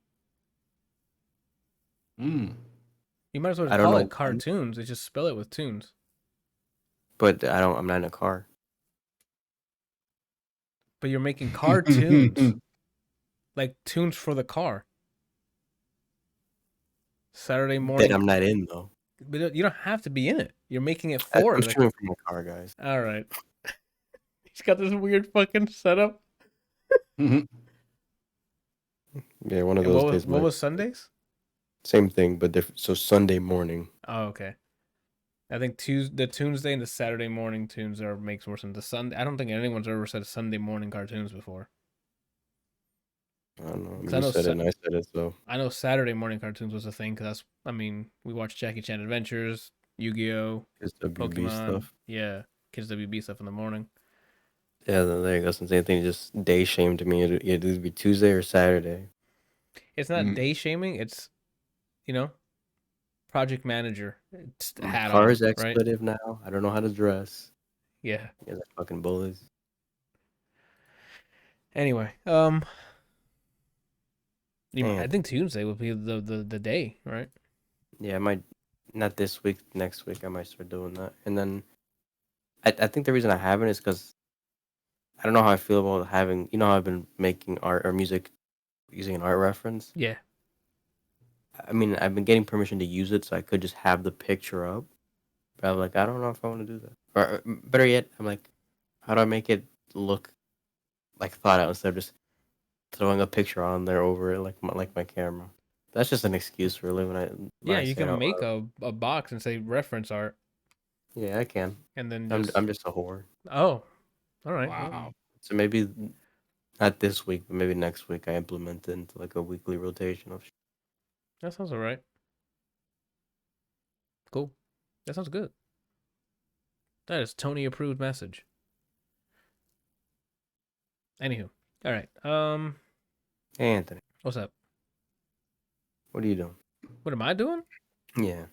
You might as well I just don't call know it cartoons. They just spell it with tunes. But I'm not in a car. But you're making cartoons. Like tunes for the car. Saturday morning. That I'm not in though. But you don't have to be in it. You're making it for I'm streaming from my car, guys. All right. He's got this weird fucking setup. Yeah, one of those days. What was Sundays? Same thing, but different. So Sunday morning. Oh, okay. I think the Tuesday and the Saturday morning tunes makes more sense. The Sunday, I don't think anyone's ever said Sunday morning cartoons before. I don't know. You said it and I said it, so. I know Saturday morning cartoons was a thing because we watched Jackie Chan Adventures, Yu-Gi-Oh, Kids WB Pokemon stuff. Yeah, Kids WB stuff in the morning. Yeah, there you go. Same thing. Just day shamed me. It'd either be Tuesday or Saturday. It's not day shaming. It's, project manager. It's hat car on, is expletive now. I don't know how to dress. Yeah. You guys are fucking bullies. Anyway, I And think Tuesday will be the day, right? yeah, I might not this week, next week I might start doing that. And then I think the reason I haven't is because I don't know how I feel about having, how I've been making art or music using an art reference. Yeah. I mean, I've been getting permission to use it so I could just have the picture up. But I'm like, I don't know if I want to do that. Or better yet, I'm like, how do I make it look like thought out instead of just throwing a picture on there over it like my camera? That's just an excuse for living it when Yeah, I you say it can out make loud. a box and say reference art, Yeah, I can. and then I'm just a whore. oh, all right. Well, Wow. So maybe not this week, but maybe next week I implement it into like a weekly rotation of. that sounds all right. Cool. That sounds good. That is Tony approved message. Anywho, all right. Hey, Anthony, What's up? what are you doing? What am I doing? Yeah.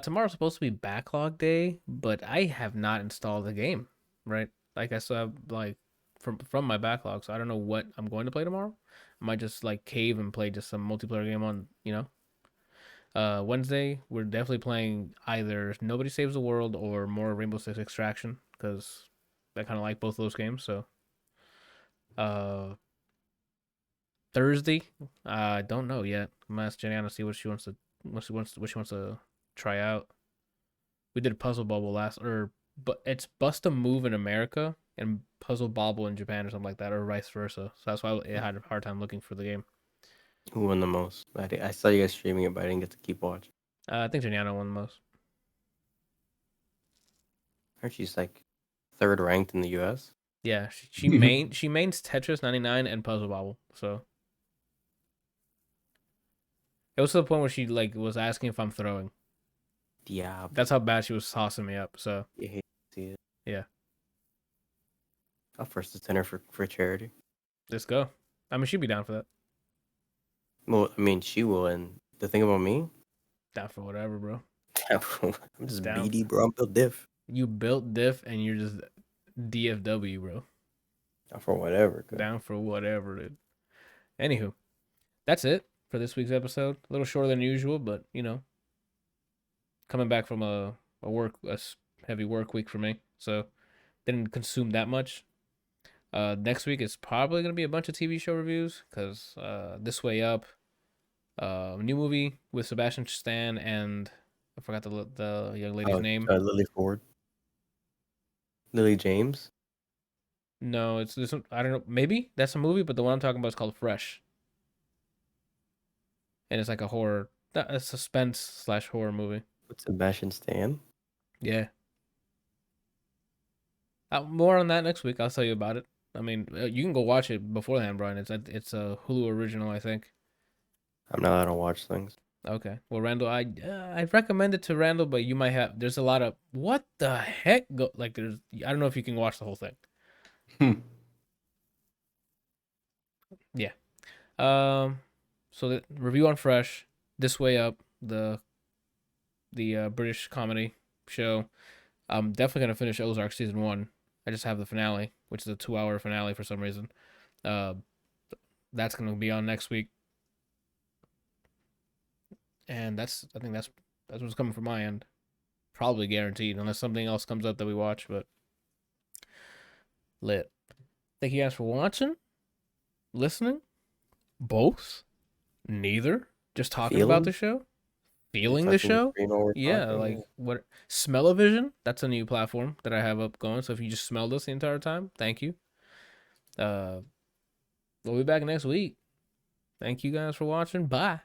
Tomorrow's supposed to be backlog day, but I have not installed the game. Right? Like I saw, like from my backlog, so I don't know what I'm going to play tomorrow. I might just like cave and play just some multiplayer game on, Wednesday. We're definitely playing either Nobody Saves the World or more Rainbow Six Extraction because I kind of like both those games. So, uh, Thursday, I don't know yet. I'm gonna ask Jenna to see what she wants to try out. We did Puzzle Bubble but it's Bust a Move in America and Puzzle Bobble in Japan or something like that, or vice versa. So that's why I had a hard time looking for the game. Who won the most? I saw you guys streaming it, but I didn't get to keep watching. I think Janiana won the most. Aren't she's like third ranked in the U.S.? Yeah, she mains Tetris 99 and Puzzle Bobble. So it was to the point where she like was asking if I'm throwing. Diablo. That's how bad she was tossing me up. So You hate to see it. yeah, I'll first attend her for charity. let's go. I mean, she'd be down for that. Well, I mean, she will. And the thing about me, Down for whatever, bro. I'm just Down. BD, bro. I'm built diff. You built diff and you're just DFW, bro. Down for whatever. Down for whatever, dude. Anywho, that's it for this week's episode. A little shorter than usual, but coming back from a heavy work week for me, so didn't consume that much. Next week is probably gonna be a bunch of TV show reviews because This Way Up, new movie with Sebastian Stan and I forgot the young lady's name. Lily Ford. Lily James. No, it's this one, I don't know. Maybe that's a movie, but the one I'm talking about is called Fresh, and it's like a suspense/horror movie. With Sebastian Stan. Yeah. More on that next week. I'll tell you about it. I mean, you can go watch it beforehand, Brian. It's a Hulu original, I think. I'm not allowed to watch things. Okay. Well, Randall, I'd recommend it to Randall, but you might have. There's a lot of what the heck go like. There's I don't know if you can watch the whole thing. Yeah. So the review on Fresh, This Way Up, the British comedy show. I'm definitely gonna finish Ozark season 1. I just have the finale, which is a 2-hour finale for some reason. That's gonna be on next week, and I think that's what's coming from my end. Probably guaranteed, unless something else comes up that we watch. But lit. Thank you guys for watching, listening, both, neither. Just talking about the show, feeling the show. Yeah, like what Smell-O-Vision? That's a new platform that I have up going. So if you just smelled us the entire time, thank you. We'll be back next week. Thank you guys for watching. Bye.